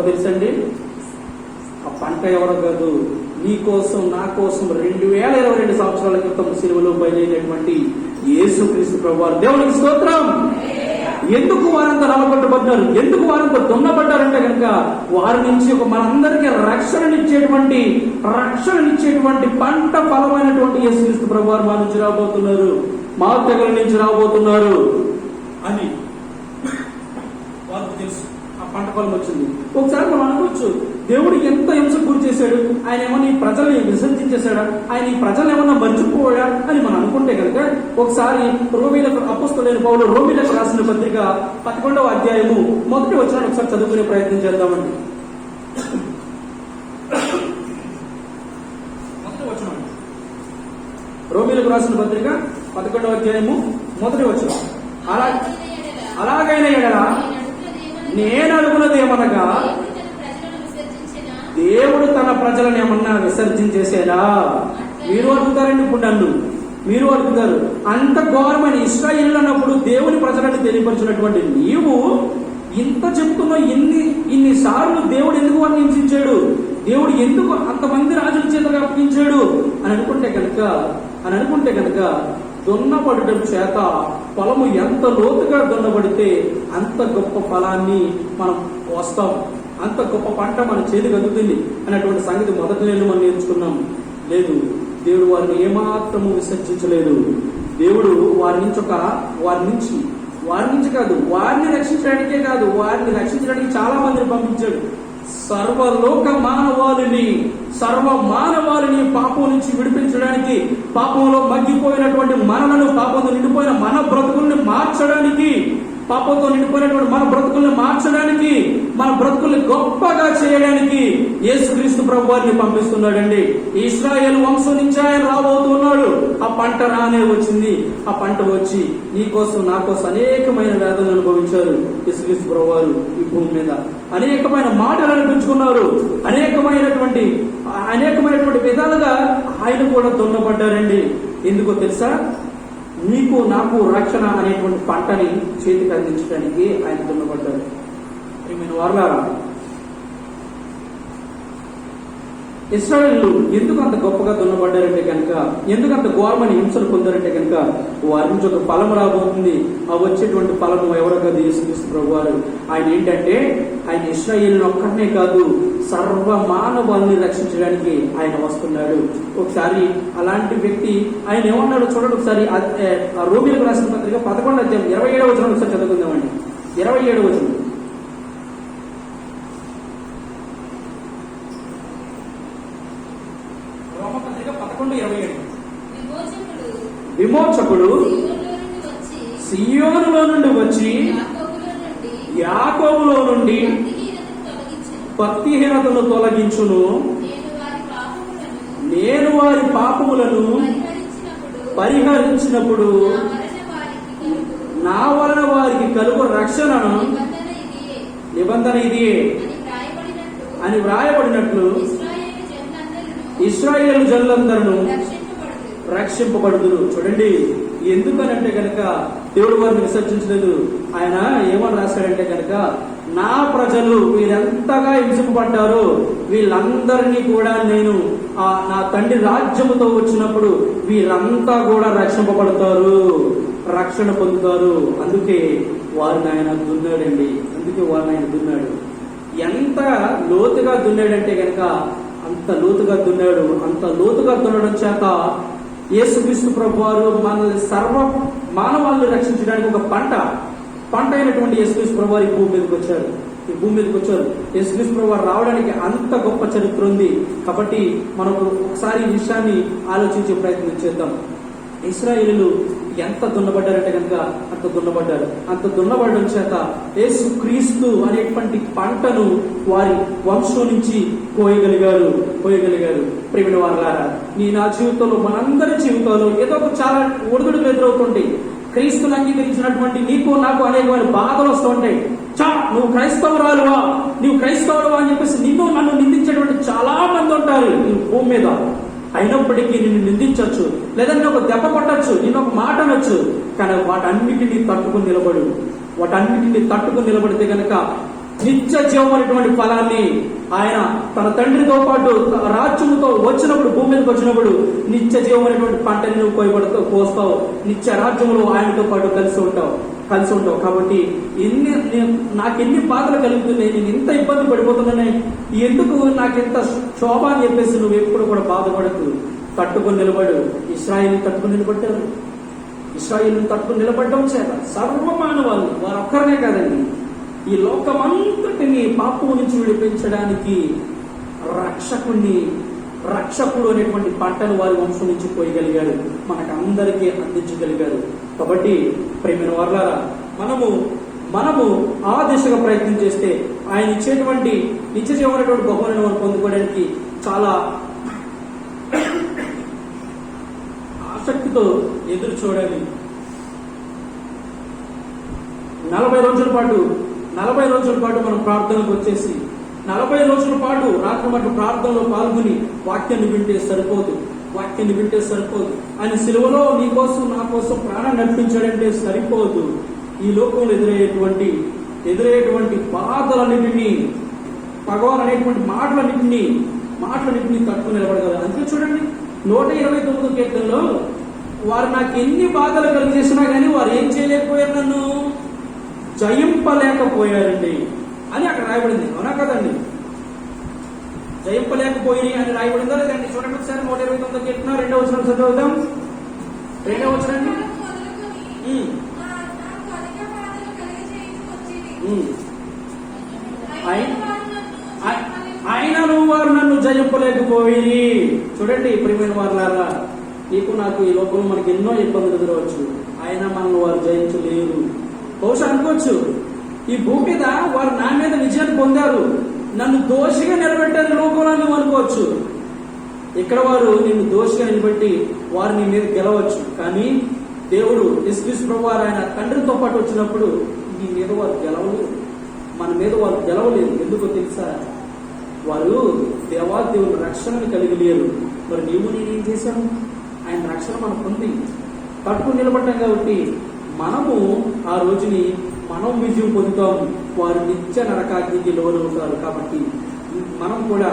తెలుసండి? ఆ పంట ఎవరో కాదు, నీ కోసం నా కోసం 2022 సంవత్సరాల క్రితం సిలువలో బయలుదేరినటువంటి యేసుక్రీస్తు ప్రభువారు. దేవునికి స్తోత్రం. ఎందుకు వారంతా నలగొట్టబడ్డారు? ఎందుకు వారంతా దున్నబడ్డారంటే కనుక వారి నుంచి ఒక మనందరికీ రక్షణనిచ్చేటువంటి పంట ఫలమైనటువంటి యేసుక్రీస్తు ప్రభువారు మా నుంచి రాబోతున్నారు, మా తెగల నుంచి రాబోతున్నారు అని వారికి తెలుసు. ఆ పంట ఫలం వచ్చింది. ఒకసారి మనం అనుకోవచ్చు, దేవుడు ఎంత హింసకు గురి చేశాడు, ఆయన ఏమన్నా ఈ ప్రజల్ని విసర్జించేశాడా, ఆయన ఈ ప్రజలు ఏమన్నా మర్చిపోయా అని మనం అనుకుంటే కనుక ఒకసారి అపోస్తలుడైన పౌలు రోమీయులకు రాసిన పత్రిక 11వ అధ్యాయము 1వ వచనాన్ని ఒకసారి చదువుకునే ప్రయత్నం చేద్దామండి. 1వ వచనం, రోమీయులకు రాసిన పత్రిక 11వ అధ్యాయము 1వ వచనం. అలాగైన ఎడల నేను అనుకున్నదేమనగా దేవుడు తన ప్రజలను ఏమన్నా విసర్జించేసేలా మీరు అడుగుతారండి. ఇప్పుడు మీరు అడుగుతారు, అంత ఘోరమైన ఇశ్రాయేలు అన్నప్పుడు దేవుని ప్రజలను తెలియపరిచినటువంటి నీవు ఇంత చెప్తున్నావు, ఇన్నిసార్లు దేవుడు ఎందుకు వారిని హింసించాడు, దేవుడు ఎందుకు అంతమంది రాజుల చేతగా అప్పగించాడు అని అనుకుంటే కనుక దున్నబడటం చేత పొలము ఎంత లోతుగా దున్నబడితే అంత గొప్ప ఫలాన్ని మనం వస్తాం, అంత గొప్ప పంట మన చేతికి అందుతుంది అన్నటువంటి సంగతి మొదటి నెలలో మనం నేర్చుకున్నాం. లేదు, దేవుడు వారిని ఏమాత్రము విసర్జించలేదు. దేవుడు వారిని రక్షించడానికే కాదు, వారిని రక్షించడానికి చాలా మందిని పంపించాడు. సర్వ మానవాళిని పాపం నుంచి విడిపించడానికి, పాపంలో మగ్గిపోయినటువంటి మనలను, పాపంతో నిండిపోయిన మన బ్రతుకుల్ని మార్చడానికి, మన బ్రతుకుల్ని గొప్పగా చేయడానికి యేసుక్రీస్తు ప్రభువారిని పంపిస్తున్నాడండి. ఇశ్రాయేలు వంశం నుంచి ఆయన రాబోతున్నాడు. ఆ పంట రానే వచ్చింది. ఆ పంట వచ్చి నీ కోసం నా కోసం అనేకమైన వేదనలు అనుభవించారు యేసుక్రీస్తు ప్రభువారు. ఈ భూమి మీద అనేకమైన మాటలు అనిపించుకున్నారు, అనేకమైనటువంటి విధాలుగా ఆయన కూడా దున్నబడ్డారండి. ఎందుకో తెలుసా? నీకు నాకు రక్షణ అనేటువంటి పంటని చేతికి అందించడానికి ఆయన దున్నబడ్డారు. వారలారా, ఇశ్రాయేలు ఎందుకు అంత గొప్పగా దున్నబడ్డారంటే కనుక, ఎందుకు అంత ఘోరమైన హింసలు పొందారంటే కనుక వారి నుంచి ఒక ఫలం రాబోతుంది. ఆ వచ్చేటువంటి ఫలము ఎవరో కాదు, యేసుక్రీస్తు ప్రభువారు. ఆయన ఏంటంటే ఆయన ఇశ్రాయేలును ఒక్కడనే కాదు, సర్వ మానవాళిని రక్షించడానికి ఆయన వస్తున్నాడు. ఒకసారి అలాంటి వ్యక్తి ఆయన ఏమన్నాడు చూడండి. ఒకసారి రోమీయులకు రాసిన పత్రిక 11వ అధ్యాయం 27వ వచనం ఒకసారి చదువుకుందామండి. 27వ వచనం. రోమపత్రిక 11:27. విమోచకుడు సియోనులో నుండి వచ్చి యాకోబులో నుండి భక్తిహీనతను తొలగించును. నేను వారి పాపములను పరిహరించినప్పుడు నా వలన వారికి కలుగు రక్షణను నిబంధన ఇది అని వ్రాయబడినట్లు ఇశ్రాయేలు జనులందరూ రక్షింపబడుదురు. చూడండి, ఎందుకనంటే కనుక దేవుడు వారిని విసర్జించలేదు. ఆయన ఏమని రాశాడంటే కనుక నా ప్రజలు వీరెంతగా హింసింపబడ్డారో వీళ్ళందరినీ కూడా నేను నా తండ్రి రాజ్యముతో వచ్చినప్పుడు వీరంతా కూడా రక్షింపబడతారు, రక్షణ పొందుతారు. అందుకే వారిని ఆయన దున్నాడండి. ఎంత లోతుగా దున్నాడంటే కనుక అంత లోతుగా దున్నాడు. అంత లోతుగా దున్నడం చేత యేసుక్రీస్తు ప్రభువారు మనల్ని సర్వ మానవాళ్ళని రక్షించడానికి ఒక పంట అయినటువంటి యేసుక్రీస్తు ప్రభువారు ఈ భూమి మీదకి వచ్చారు. ఈ భూమి మీదకి వచ్చారు. యేసుక్రీస్తు ప్రభువు వారు రావడానికి అంత గొప్ప చరిత్ర ఉంది. కాబట్టి మనకు ఒకసారి ఈ విషయాన్ని ఆలోచించే ప్రయత్నం చేద్దాం. ఇశ్రాయేలీయులు ఎంత దున్నబడ్డారంటే కనుక అంత దున్నబడ్డారు. అంత దున్నబడడం చేత యేసు క్రీస్తు అనేటువంటి పంటను వారి వంశం నుంచి కోయగలిగారు. ప్రియమైన వారలారా, నా జీవితంలో మనందరి జీవితంలో ఏదో ఒక చాలా ఒడిదుడుకులు ఎదురవుతుంటాయి. క్రీస్తుని అంగీకరించినటువంటి నీకు నాకు అనేకమైన బాధలు వస్తూ ఉంటాయి. నువ్వు క్రైస్తవురాలువా అని చెప్పేసి నన్ను నిందించేటువంటి చాలా మంది ఉంటారు ఈ భూమి మీద. అయినప్పటికీ నిన్ను నిందించవచ్చు, లేదా నేను ఒక దెబ్బ కొట్టచ్చు, నిన్ను ఒక మాట అనొచ్చు. కానీ వాటన్నిటినీ తట్టుకుని నిలబడితే కనుక నిత్య జీవం అనేటువంటి ఫలాన్ని ఆయన తన తండ్రితో పాటు రాజ్యముతో వచ్చినప్పుడు, భూమి మీదకి వచ్చినప్పుడు నిత్య జీవం అనేటువంటి పంటని నువ్వు కోస్తావు. నిత్య రాజ్యములో ఆయనతో పాటు కలిసి ఉంటావు. కాబట్టి నాకెన్ని బాధలు కలుగుతున్నాయి, నేను ఇంత ఇబ్బంది పడిపోతున్నాయి, ఎందుకు నాకెంత శోభ అని చెప్పేసి నువ్వు ఎప్పుడు కూడా బాధపడకు. తట్టుకుని నిలబడు. ఇశ్రాయేలుని తట్టుకుని నిలబడడం చేత సర్వమానవాళ్ళు, వారు ఒక్కరనే కాదండి, ఈ లోకమంతటిని పాపము నుంచి విడిపించడానికి రక్షకుడు అనేటువంటి పంటను వారి వంశం నుంచి పోయగలిగాడు, మనకందరికీ అందించగలిగాడు. కాబట్టి ప్రియమైన వారలారా, మనము ఆ దిశగా ప్రయత్నం చేస్తే ఆయన ఇచ్చేటువంటి నిత్య జీవమైనటువంటి బహుమతులను మనం పొందుకోవడానికి చాలా ఆసక్తితో ఎదురు చూడాలి. 40 రోజుల పాటు మనం ప్రార్థనకు వచ్చేసి 40 రోజుల పాటు రాత్రి ప్రార్థనలో పాల్గొని వాక్యాన్ని వింటే సరిపోదు. ఆయన సిలువలో నీ కోసం నా కోసం ప్రాణాన్ని నడిపించాడంటే సరిపోదు. ఈ లోకంలో ఎదురయ్యేటువంటి బాధలన్నింటినీ, భగవాన్ అనేటువంటి మాటలన్నింటినీ తట్టుకుని నిలబడగలరు. అందుకే చూడండి 129 కీర్తనలో వారు నాకు ఎన్ని బాధలు కలిగజేసినా కానీ వారు ఏం చేయలేకపోయారు, నన్ను జయింపలేకపోయారండి అని అక్కడ రాయబడింది. అవునా కదండి? జయింపలేకపోయి అని రాయబడిందా లేదండి? చూడండి ఒకసారి 129 కీర్తన 2వ వచనం చదువుదాం. 2వ వచనాన్ని అయినను వారు నన్ను జయింపలేకపోయి. చూడండి ప్రియమైన వారలారా, నీకు నాకు ఈ లోకంలో మనకి ఎన్నో ఇబ్బందులు ఎదురవచ్చు, అయినా మనల్ని వారు జయించలేరు. బహుశా అనుకోవచ్చు, ఈ భూమి మీద వారు నా మీద విజయాన్ని పొందారు, నన్ను దోషిగా నిలబెట్టారు లోకంలో నువ్వు అనుకోవచ్చు. ఇక్కడ వారు నిన్ను దోషిగా నిలబెట్టి వారు నీ మీద గెలవచ్చు. కానీ దేవుడు యేసుక్రీస్తు ప్రభువు ఆయన తండ్రితో పాటు వచ్చినప్పుడు నీ మీద వారు గెలవలేదు, మన మీద వారు గెలవలేదు. ఎందుకో తెలుసా? వారు దేవాదేవుని రక్షణను కలిగి లేరు. మరి నేనేం చేశాను? ఆయన రక్షణ మనం పొంది తట్టుకుని నిలబడ్డాం కాబట్టి మనము ఆ రోజుని మనం విజయం పొందుతాం. వారు నిత్య నరకాగ్నికి లోనవుతారు. కాబట్టి మనం కూడా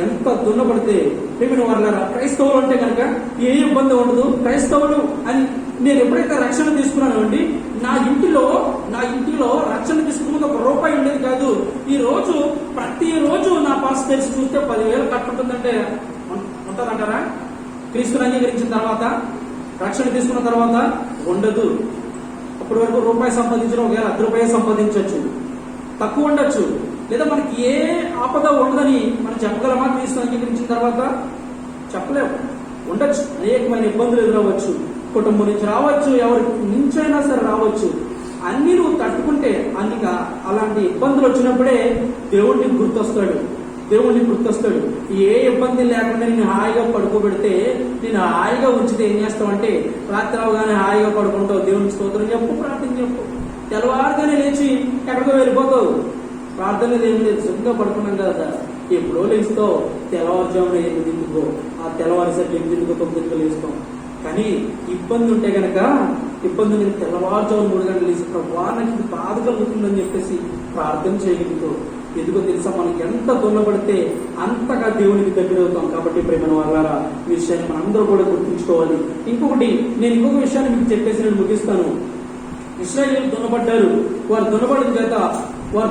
ఎంత దున్నపడితే ప్రియమైన వారలారా, క్రైస్తవులు అంటే కనుక ఏ ఇబ్బంది ఉండదు. క్రైస్తవులు అని నేను ఎప్పుడైతే రక్షణ తీసుకున్నాను అండి, నా ఇంటిలో రక్షణ తీసుకున్నది ₹1 ఉండేది కాదు. ప్రతిరోజు నా పాస్ తెరిచి చూస్తే 10,000 కట్టుంటుందంటే ఉంటుందంటారా? క్రీస్తుని అంగీకరించిన తర్వాత, రక్షణ తీసుకున్న తర్వాత ఉండదు. అప్పటి వరకు ₹1 సంపాదించిన ఒకవేళ ₹10 సంపాదించవచ్చు, తక్కువ ఉండొచ్చు, లేదా మనకి ఏ ఆపద ఉండదని మనం చెప్పగలమా? క్రీస్తుని అంగీకరించిన తర్వాత చెప్పలేము. ఉండొచ్చు, అనేకమైన ఇబ్బందులు ఎదురవచ్చు, కుటుంబం నుంచి రావచ్చు, ఎవరి నుంచైనా సరే రావచ్చు. అన్ని నువ్వు తట్టుకుంటే అలాంటి ఇబ్బందులు వచ్చినప్పుడే దేవుడిని గుర్తొస్తాడు. ఏ ఇబ్బంది లేకుండా నేను హాయిగా పడుకోబెడితే, నేను హాయిగా ఉంచితే ఏం చేస్తావంటే రాత్రి అవగానే హాయిగా పడుకుంటావు, దేవునికి స్తోత్రం చెప్పు, ప్రార్థన చెప్పు. తెల్లవారుగానే లేచి ఎక్కడికో వెళ్ళిపోతావు. ప్రార్థన ఏం లేదు, సుఖంగా పడుకున్నాం కదా, ఎప్పుడో లేస్తావు. తెల్లవారుజామున 8 ఆ తెల్లవారుసరికి 8 9 లేస్తాం. కానీ ఇబ్బంది ఉంటే గనక నేను తెల్లవారుజామున 3 గంటలు లేచి నాకు బాధ కలుగుతుందని చెప్పేసి ప్రార్థన చేయగలుగుతావు. ఎందుకో తెలుసా? మనం ఎంత దున్నబడితే అంతగా దేవునికి దగ్గరవుతాం. కాబట్టి ప్రేమైన వారలారా, ఈ విషయాన్ని మనందరూ కూడా గుర్తుంచుకోవాలి. ఇంకొక విషయాన్ని మీకు చెప్పేసి నేను ముగిస్తాను. ఇశ్రాయేలు దున్నబడ్డారు. వారు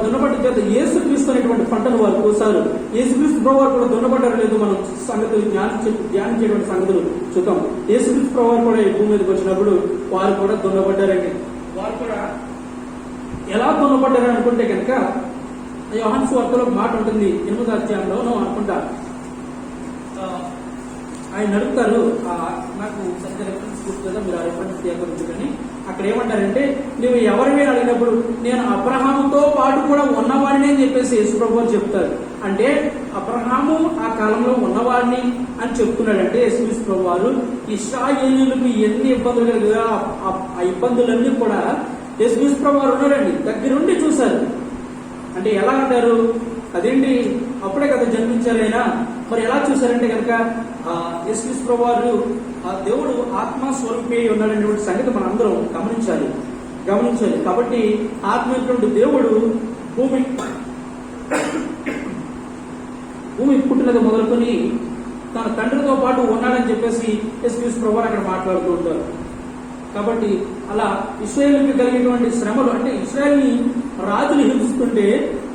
దున్నబడిన చేత యేసుక్రీస్తు అనేటువంటి పంటను వారు కోసారు. యేసుక్రీస్తు ప్రభువారు కూడా దున్నబడ్డారు లేదు మనం సంగతులు ధ్యానించేటువంటి సంగతులు చూద్దాం. యేసుక్రీస్తు ప్రభువారు కూడా ఈ భూమి మీదకి వచ్చినప్పుడు వారు కూడా దున్నబడ్డారండి. వారు కూడా ఎలా దున్నబడ్డారు అనుకుంటే కనుక యోహాను సువార్తలో ఒక మాట ఉంటుంది 8వ అధ్యాయంలో అనుకుంటా. ఆయన అడుగుతారు, నాకు సరిగ్గా రెఫరెన్స్ గుర్తుందా, మీరు ఆ రెఫరెన్స్ తీయకూడదు. అక్కడ ఏమంటారంటే, నువ్వు ఎవరిని అడిగినప్పుడు నేను అబ్రహాముతో పాటు కూడా ఉన్నవాడిని అని చెప్పేసి యేసుప్రభు వారు చెప్తారు. అంటే అబ్రహాము ఆ కాలంలో ఉన్నవాడిని అని చెప్తున్నాడంటే యేసుప్రభు వారు ఇశ్రాయేలీయులకు ఎన్ని ఇబ్బందులు కలిగా ఆ ఇబ్బందులన్నీ కూడా యేసుప్రభు వారు ఉన్నారండి, దగ్గరుండి చూశారు. అంటే ఎలా అంటారు, అదేంటి అప్పుడే కదా జన్మించారు ఆయన, మరి ఎలా చూశారంటే కనుక యేసుక్రీస్తు వారు దేవుడు ఆత్మస్వరూపి ఉన్నాడనేటువంటి సంగతి మనం అందరం గమనించాలి. కాబట్టి ఆత్మైనటువంటి దేవుడు భూమి పుట్టినది మొదలుకొని తన తండ్రితో పాటు ఉన్నాడని చెప్పేసి యేసుక్రీస్తు వారు అక్కడ మాట్లాడుతూ ఉంటారు. కాబట్టి అలా ఇశ్రాయేలుకి కలిగినటువంటి శ్రమలు, అంటే ఇశ్రాయేల్ని రాజులు హింసిస్తుంటే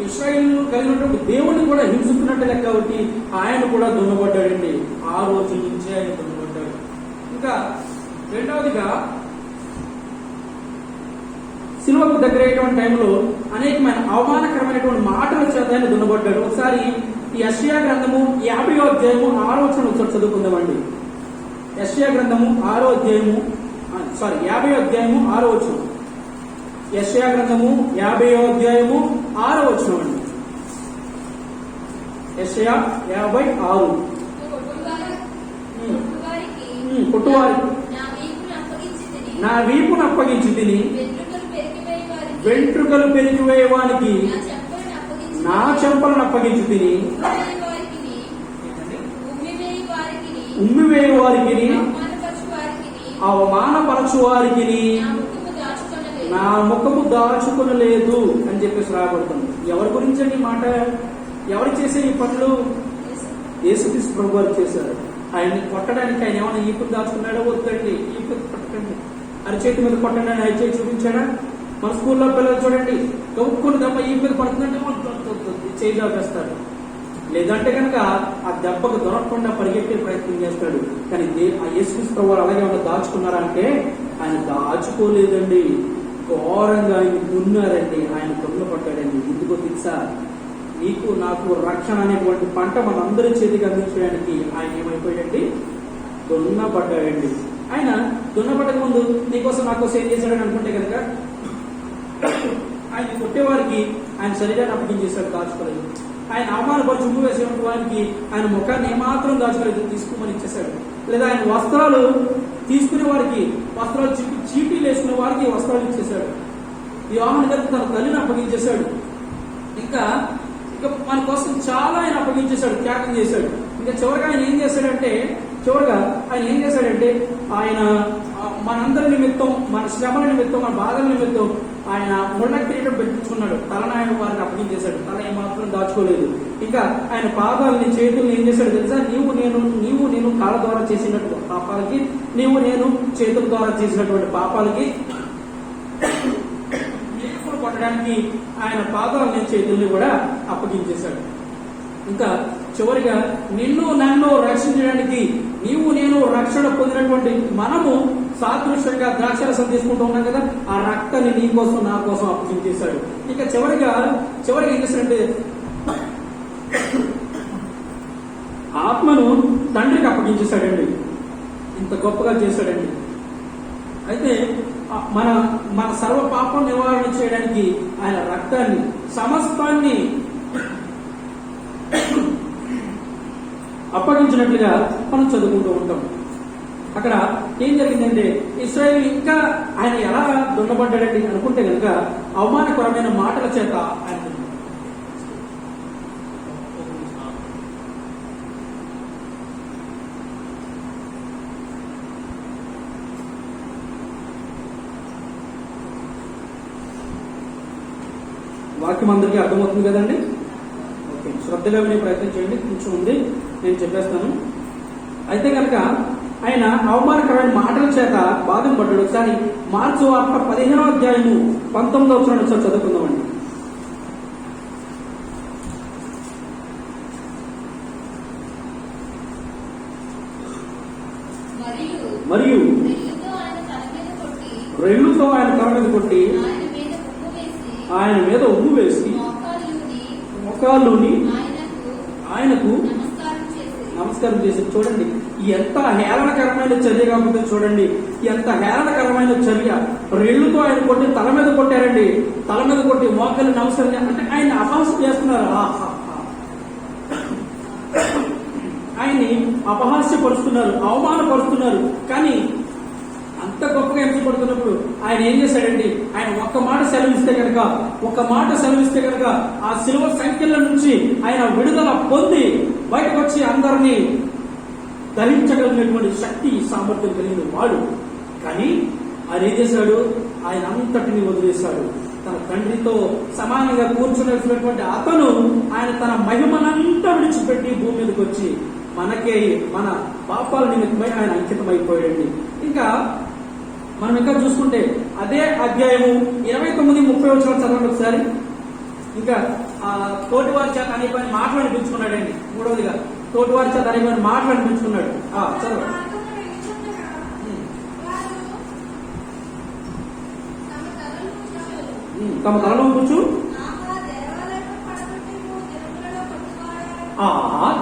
ఇశ్రాయేల్ కలిగినటువంటి దేవుడిని కూడా హింసిస్తున్నట్టు లెక్క, కాబట్టి ఆయన కూడా దున్నబడ్డాడండి. ఆ రోజు నుంచే ఆయన దున్నబడ్డాడు. ఇంకా రెండవదిగా సిలువకు దగ్గరయ్యేటువంటి టైంలో అనేకమైన అవమానకరమైనటువంటి మాటల చేత ఆయన దున్నబడ్డాడు. ఒకసారి ఈ యెషయా గ్రంథము 50వ అధ్యాయము 6వ వచనం ఒకసారి చదువుకుందామండి. యెషయా గ్రంథము 50వ అధ్యాయము 6వ వచనం. యెషయా గ్రంథము 50వ అధ్యాయము 6వ వచనం అండి. యెషయా 56. కొట్టువారి నా వీపును అప్పగించి తిని వెంట్రుకలు పెరిగివేయవానికి నా చెంపలను అప్పగించి తిని ఉమ్మివేయ వారికి అవమానపరచు వారికి నా ముఖము దాచుకొనలేదు అని చెప్పేసి రాబడుతుంది. ఎవరి గురించి అండి మాట? ఎవరు చేసే ఈ పనులు? యేసుక్రీస్తు ప్రభు వారు చేశారు. ఆయన్ని కొట్టడానికి ఆయన ఏమైనా ఈపులు దాచుకున్నాడో? వద్దండి, ఈపులు కొట్టండి, అరిచేతి మీద కొట్టండి అని అరిచేతి చూపించాడా? మన స్కూల్లో పిల్లలు చూడండి, కౌక్కుని దెబ్బ ఈ మీద పడుతుందంటే చేయి దాపేస్తాడు. లేదంటే కనుక ఆ దెబ్బకు దొరకకుండా పరిగెట్టే ప్రయత్నం చేస్తాడు. కానీ ఆ యేసుక్రీస్తు ప్రభు వారు అలాగే ఏమైనా దాచుకున్నారా అంటే ఆయన దాచుకోలేదండి, ఘోరంగా ఆయన దున్నారండి, ఆయన దున్నపడ్డాడండి. ఎందుకో తెలుసా? నీకు నాకు రక్షణ అనేటువంటి పంట మనందరి చేతికి అందించడానికి ఆయన ఏమైపోయాడండి? దున్నపడ్డాడండి. ఆయన దున్నపడ్డక ముందు నీకోసం నాకోసం ఏం చేశాడని అనుకుంటే కనుక ఆయన కొట్టేవారికి ఆయన శరీరాన్ని అప్పగించేశాడు, దాచుకోలేదు. ఆయన అవమానపరిచి ఉమ్ము వేసే వారికి ఆయన ముఖాన్ని ఏమాత్రం దాచుకోలేదు, తీసుకోమని ఇచ్చేశాడు. లేదా ఆయన వస్త్రాలు తీసుకునే వారికి వస్త్రాలు చీటీలు వేసుకునే వారికి వస్త్రాలు ఇచ్చేశాడు. ఈ యోహాను గారికి తన తల్లిని అప్పగించేశాడు. ఇంకా మన కోసం చాలా ఆయన అప్పగించేశాడు, త్యాగం చేశాడు. ఇంకా చివరిగా ఆయన ఏం చేశాడంటే ఆయన మనందరి నిమిత్తం, మన శ్రమల నిమిత్తం, మన బాధల నిమిత్తం ఆయన ముళ్ళ కిరీటం పెట్టించుకున్నాడు. తలను ఆయన వారికి అప్పగించేశాడు, తల ఏమాత్రం దాచుకోలేదు. ఇంకా ఆయన పాదాలని చేతుల్ని ఏం చేశాడు తెలుసా? నీవు నేను కాళ్ళ ద్వారా చేసినటువంటి పాపాలకి, నేను చేతుల ద్వారా చేసినటువంటి పాపాలకి ఏపులు కొట్టడానికి ఆయన పాదాలని చేతుల్ని కూడా అప్పగించేశాడు. ఇంకా చివరిగా నన్ను రక్షించడానికి నేను రక్షణ పొందినటువంటి మనము సాదృశ్యంగా ద్రాక్షరసం తీసుకుంటూ ఉన్నాం కదా, ఆ రక్తాన్ని నీ కోసం నా కోసం అప్పగించేశాడు. ఇక చివరిగా ఏం చేశాడంటే ఆత్మను తండ్రికి అప్పగించేశాడండి. ఇంత గొప్పగా చేశాడండి. అయితే మన సర్వ పాపం నివారణ చేయడానికి ఆయన రక్తాన్ని సమస్తాన్ని అప్పగించినట్లుగా మనం చదువుకుంటూ ఉంటాం. అక్కడ ఏం జరిగిందంటే ఇశ్రాయేలు ఇంకా ఆయన ఎలా దున్నబడ్డాడండి అనుకుంటే కనుక అవమానకరమైన మాటల చేత ఆయన వాక్యం అందరికీ అర్థమవుతుంది కదండి. ఓకే, శ్రద్ధగా వినే ప్రయత్నం చేయండి, కొంచెం ఉంది, నేను చెప్పేస్తాను. అయితే కనుక ఆయన అవమానకరమైన మాటల చేత బాధపడ్డాడు. ఒకసారి మార్క్స్ వార్త 15వ అధ్యాయము 19వ వచనం ఒకసారి చదువుకుందామండి. మరియు రెల్లుతో ఆయన తల మీద కొట్టి ఆయన మీద ఉమ్ము వేసి మొక్కలుని ఆయనకు నమస్కారం చేసి నమస్కారం చేసి. చూడండి ఎంత హేళనకరమైన చర్య కాకపోతే చూడండి, ఎంత హేళనకరమైన చర్య. రెళ్ళుతో ఆయన కొట్టి తల మీద కొట్టారండి, తల మీద కొట్టి మోకాలు నమస్కారం అంటే ఆయన అపహాస్యం చేస్తున్నారు. ఆయన్ని అపహాస్యపరుస్తున్నారు, అవమానపరుస్తున్నారు. కానీ అంత గొప్పగా హింసపడుతున్నప్పుడు ఆయన ఏం చేశాడండి, ఆయన ఒక్క మాట సెలవిస్తే కనుక ఆ శిలువ సంఖ్యల నుంచి ఆయన విడుదల పొంది బయటకు వచ్చి అందరినీ ధరించగలిగినటువంటి శక్తి సామర్థ్యం కలిగిన వాడు. కానీ ఆయన ఏం చేశాడు, ఆయన అంతటిని వదిలేశాడు. తన తండ్రితో సమానంగా కూర్చున్నటువంటి అతను ఆయన తన మహిమనంతా విడిచిపెట్టి భూమి మీదకి వచ్చి మనకే మన పాపాల నిమిత్తమై ఆయన అంకితమైపోయాడండి. ఇంకా మనం ఇంకా చూసుకుంటే అదే అధ్యాయము 29-30 చదవండి ఒకసారి. ఇంకా తోటివారి చేత అనేకమైన మాటలు అనిపించుకున్నాడండి. మూడవదిగా తోటివారి చేత అనేకమైన మాటలు అనిపించుకున్నాడు. చదవండి. తమ తలలో కూర్చు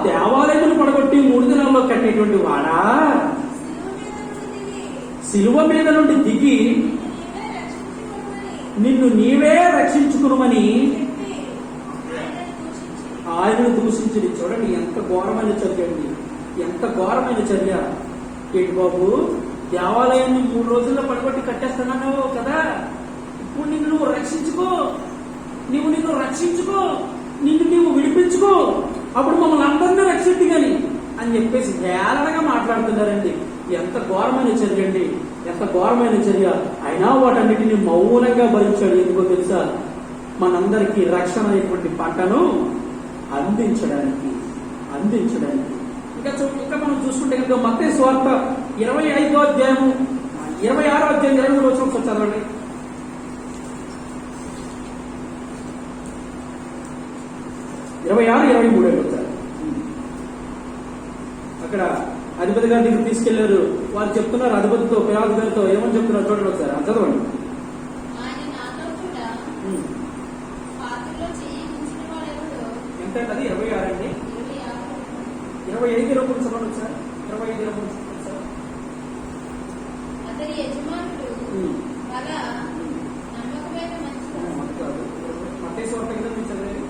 దేవాలయమును పడగొట్టి 3 దినాల్లో కట్టేటువంటి వాడా, శిలువ మీద నుండి దిగి నిన్ను నీవే రక్షించుకునుమని ఆయనను దూషించింది. చూడండి ఎంత ఘోరమైన చర్య అండి, ఎంత ఘోరమైన చర్య. ఏంటి బాబు, దేవాలయాన్ని 3 రోజుల్లో పడగొట్టి కట్టేస్తున్నాను కదా, ఇప్పుడు నిన్ను రక్షించుకో, నిన్ను రక్షించుకో, నీవు విడిపించుకో, అప్పుడు మమ్మల్ని అందరినీ రక్షించి కానీ అని చెప్పేసి హేళనగా మాట్లాడుతున్నారండి. ఎంత ఘోరమైన చర్య అండి, ఎంత ఘోరమైన చర్య. అయినా వాటన్నిటిని మౌనంగా భరించాడు. ఎందుకో తెలుసా, మనందరికీ రక్షణ అనేటువంటి పంటను అందించడానికి. ఇంకా మనం చూసుకుంటే కనుక మత్తయి సువార్త 25వ అధ్యాయము 26వ అధ్యాయం 23వ వచనం చదవండి. 26-23 వచ్చారు. అక్కడ అధిపతి గారి దగ్గర తీసుకెళ్లారు. వారు చెప్తున్నారు అధిపతితో, పిలాతు గారితో ఏమని చెప్తున్నారు చూడండి ఒకసారి. చదవండి. ఎంత అది 26 అండి. 25 రూపాయలు చదవండి ఒకసారి. 25 రూపాయలు మత్తయి సువార్త కింద మీరు చదివేది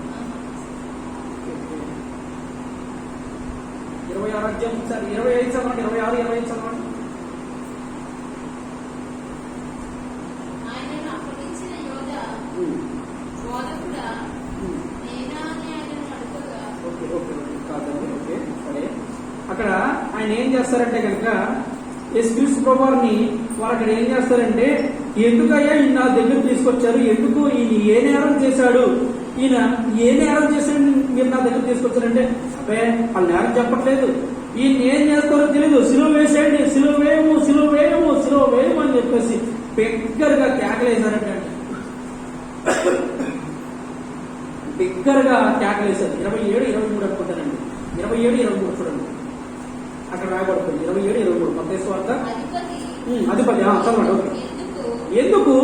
26 అధ్యాయం సార్ 25 చదవండి. 26-25 చదవండి. అక్కడ ఆయన ఏం చేస్తారంటే కనుక యేసుక్రీస్తు ప్రభువారిని వాళ్ళు అక్కడ ఏం చేస్తారంటే, ఎందుకయ్యా ఈయన నా దగ్గర తీసుకొచ్చారు, ఎందుకు ఈయన ఏ నేరం చేశాడు, ఈయన ఏ నేరం చేశాడు మీరు నా దగ్గర తీసుకొచ్చారంటే, అబ్బే వాళ్ళు నేరం చెప్పట్లేదు, ఈయన ఏం చేస్తారో తెలియదు, సిలువ వేసేయండి, సిలువ వేయము అని చెప్పేసి బిగ్గరగా కేకలేశారంటే, బిగ్గరగా కేకలేశారు. 27-23 అనుకుంటానండి. 27-23 చూడండి. అక్కడ రాయబడుతుంది 27-23 మత్తయి సువార్త. అధిపతి చదవండి. ఎందుకు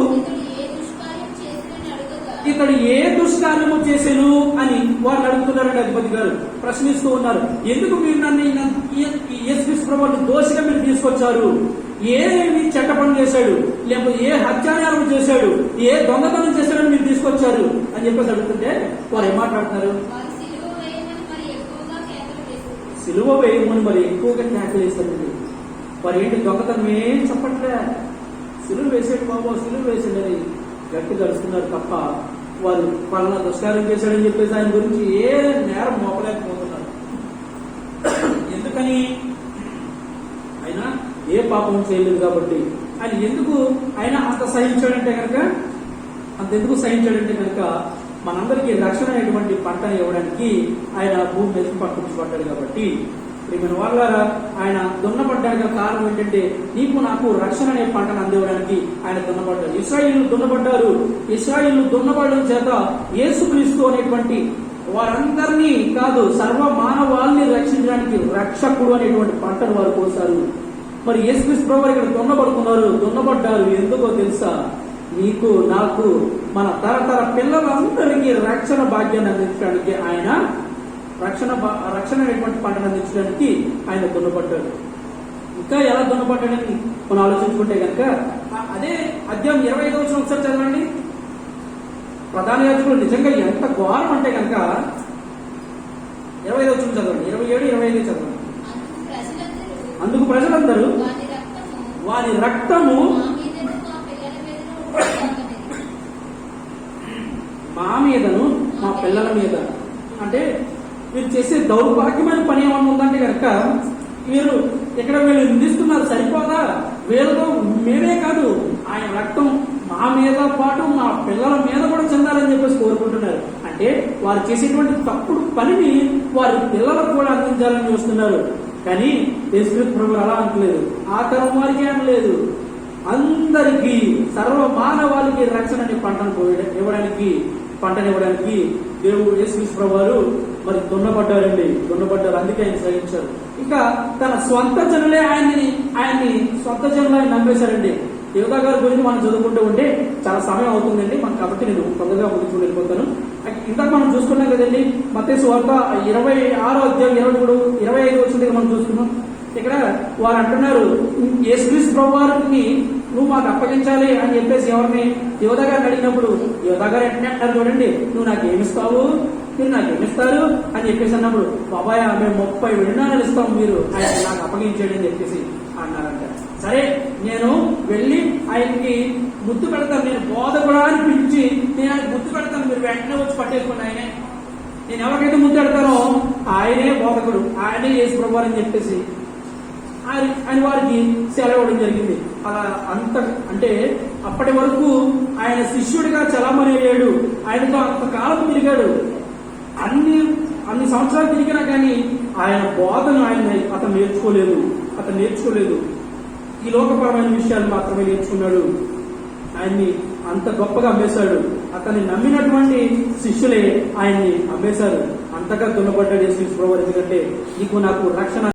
ఇతడు ఏ దుష్కార్యము చేశాను అని వారు అడుగుతున్నారండి. అధిపతి గారు ప్రశ్నిస్తూ ఉన్నారు. ఎందుకు మీరు నన్ను యేసుక్రీస్తు ప్రభువుని దోషిగా మీరు తీసుకొచ్చారు, ఏమి చెడ్డ పని చేశాడు, లేకపోతే ఏ హత్యాచారం చేశాడు, ఏ దొంగతనం చేశాడని మీరు తీసుకొచ్చారు అని చెప్పేసి అడుగుతుంటే వారు ఏం మాట్లాడుతున్నారు, సిలువ వేయమని మరి ఎక్కువగా కేకలేస్తారండి. వారు ఏంటి దొంగతనం ఏం చెప్పట్లే, సిలువ వేసాడు బాబు, సిలువ వేసాడని గట్టి కలుస్తున్నారు తప్ప వారు పలానా దుష్కార్యం చేశాడని చెప్పేసి ఆయన గురించి ఏ నేరం మోపలేకపోతున్నారు. ఎందుకని ఆయన ఏ పాపం చేయలేదు కాబట్టి. ఆయన ఎందుకు ఆయన అంత సహించాడంటే కనుక మనందరికీ రక్షణ అనేటువంటి పంటను ఇవ్వడానికి ఆయన భూమి మీద పట్టుకుపడ్డాడు కాబట్టి. ప్రియమైన వాళ్ళారా, ఆయన దున్నపడ్డానికి కారణం ఏంటంటే నీకు నాకు రక్షణ అనే పంటను అందివ్వడానికి ఆయన దున్నపడ్డాడు. ఇశ్రాయేలు దున్నపడ్డారు. ఇశ్రాయేలు దున్నపడడం చేత యేసుక్రీస్తు అనేటువంటి వారందరినీ కాదు, సర్వ మానవాళ్ళని రక్షించడానికి రక్షకుడు అనేటువంటి పంటను వారు కోసారు. మరి యేసుక్రీస్తు ప్రభువు ఇక్కడ దున్నపడుతున్నారు, దున్నపడ్డారు. ఎందుకో తెలుసా, నీకు నాకు మన తరతర పిల్లలందరికీ రక్షణ భాగ్యాన్ని అందించడానికి ఆయన రక్షణ అనేటువంటి పంటను అందించడానికి ఆయన దున్నపడ్డాడు. ఇంకా ఎలా దున్నపడ్డాడని మనం ఆలోచించుకుంటే కనుక అదే అధ్యాయం 25వ వచనం ఒకసారి చదవండి. ప్రధాన యాజకులు నిజంగా ఎంత ఘోరం అంటే కనుక 25వ వచనం చదవండి, 27, 25 చదవండి. అందుకు ప్రజలందరూ వారి రక్తము మా మీదను మా పిల్లల మీద, అంటే వీరు చేసే దౌర్భాగ్యమైన పని ఏమన్నా ఉందంటే కనుక వీరు ఇక్కడ వీళ్ళు నిందిస్తున్నారు సరిపోదా, వీళ్ళతో మేమే కాదు ఆయన రక్తం మా మీద పాటు మా పిల్లల మీద కూడా చెందాలని చెప్పేసి కోరుకుంటున్నారు. అంటే వారు చేసేటువంటి తప్పుడు పనిని వారి పిల్లలకు కూడా అందించాలని చూస్తున్నారు. కానీ యేసుక్రీస్తు ప్రభువు అలా అనట్లేదు, ఆ తరం వారికి అనలేదు, అందరికీ సర్వ మానవాళికి రక్షణని పంటనివ్వడానికి దేవుడు యేసుక్రీస్తు ప్రభువు వారు మరి దున్నపడ్డారు. అందుకే ఆయన సహించారు. ఇంకా తన స్వంత జనులే ఆయన్ని స్వంత జనులు ఆయన నమ్మేశారండి. యోగా గారి గురించి మనం చదువుకుంటూ ఉంటే చాలా సమయం అవుతుందండి మనం, కాబట్టి నేను తొందరగా ముందుకు వెళ్ళిపోతాను. ఇందాక మనం చూసుకున్నాం కదండి మత్తయి సువార్త 26వ అధ్యాయం 25 వచ్చింది మనం చూసుకున్నాం. ఇక్కడ వారు అంటున్నారు యేసుక్రీస్తు ప్రభువు వారిని నువ్వు మాకు అప్పగించాలి అని చెప్పేసి ఎవరిని యోధా గారిని అడిగినప్పుడు యోధా గారు ఎట్లా అంటారు చూడండి, నువ్వు నాకేమిస్తావు, మీరు నాకేమిస్తారు అని చెప్పేసి అన్నప్పుడు బాబాయ్ మేము 30 విడినాలు ఇస్తాం, మీరు ఆయన నాకు అప్పగించేయండి అని చెప్పేసి అన్నారంట. సరే నేను వెళ్ళి ఆయనకి ముద్దు పెడతాను, నేను బోధకుడా అని పిలిచి నేను ఆయనకి ముద్దు పెడతాను, మీరు వెంటనే వచ్చి పట్టేసుకోండి. నేను ఎవరికైతే ముద్దు పెడతానో ఆయనే బోధకుడు, ఆయనే యేసు ప్రభువు అని చెప్పేసి ఆయన వారికి సెలవు ఇవ్వడం జరిగింది. అలా అంటే అప్పటి వరకు ఆయన శిష్యుడిగా చలామణి అయ్యాడు, ఆయనతో అంతకాలం తిరిగాడు, అన్ని సంవత్సరాలు తిరిగినా కానీ ఆయన బోధను అతను నేర్చుకోలేదు. ఈ లోకపరమైన విషయాలు మాత్రమే నేర్చుకున్నాడు. ఆయన్ని అంత గొప్పగా అమ్మేశాడు. అతన్ని నమ్మినటువంటి శిష్యులే ఆయన్ని అమ్మేశారు. అంతగా దున్నపడ్డాడు యేసుక్రీస్తు ప్రభువు. ఎందుకంటే నీకు నాకు రక్షణ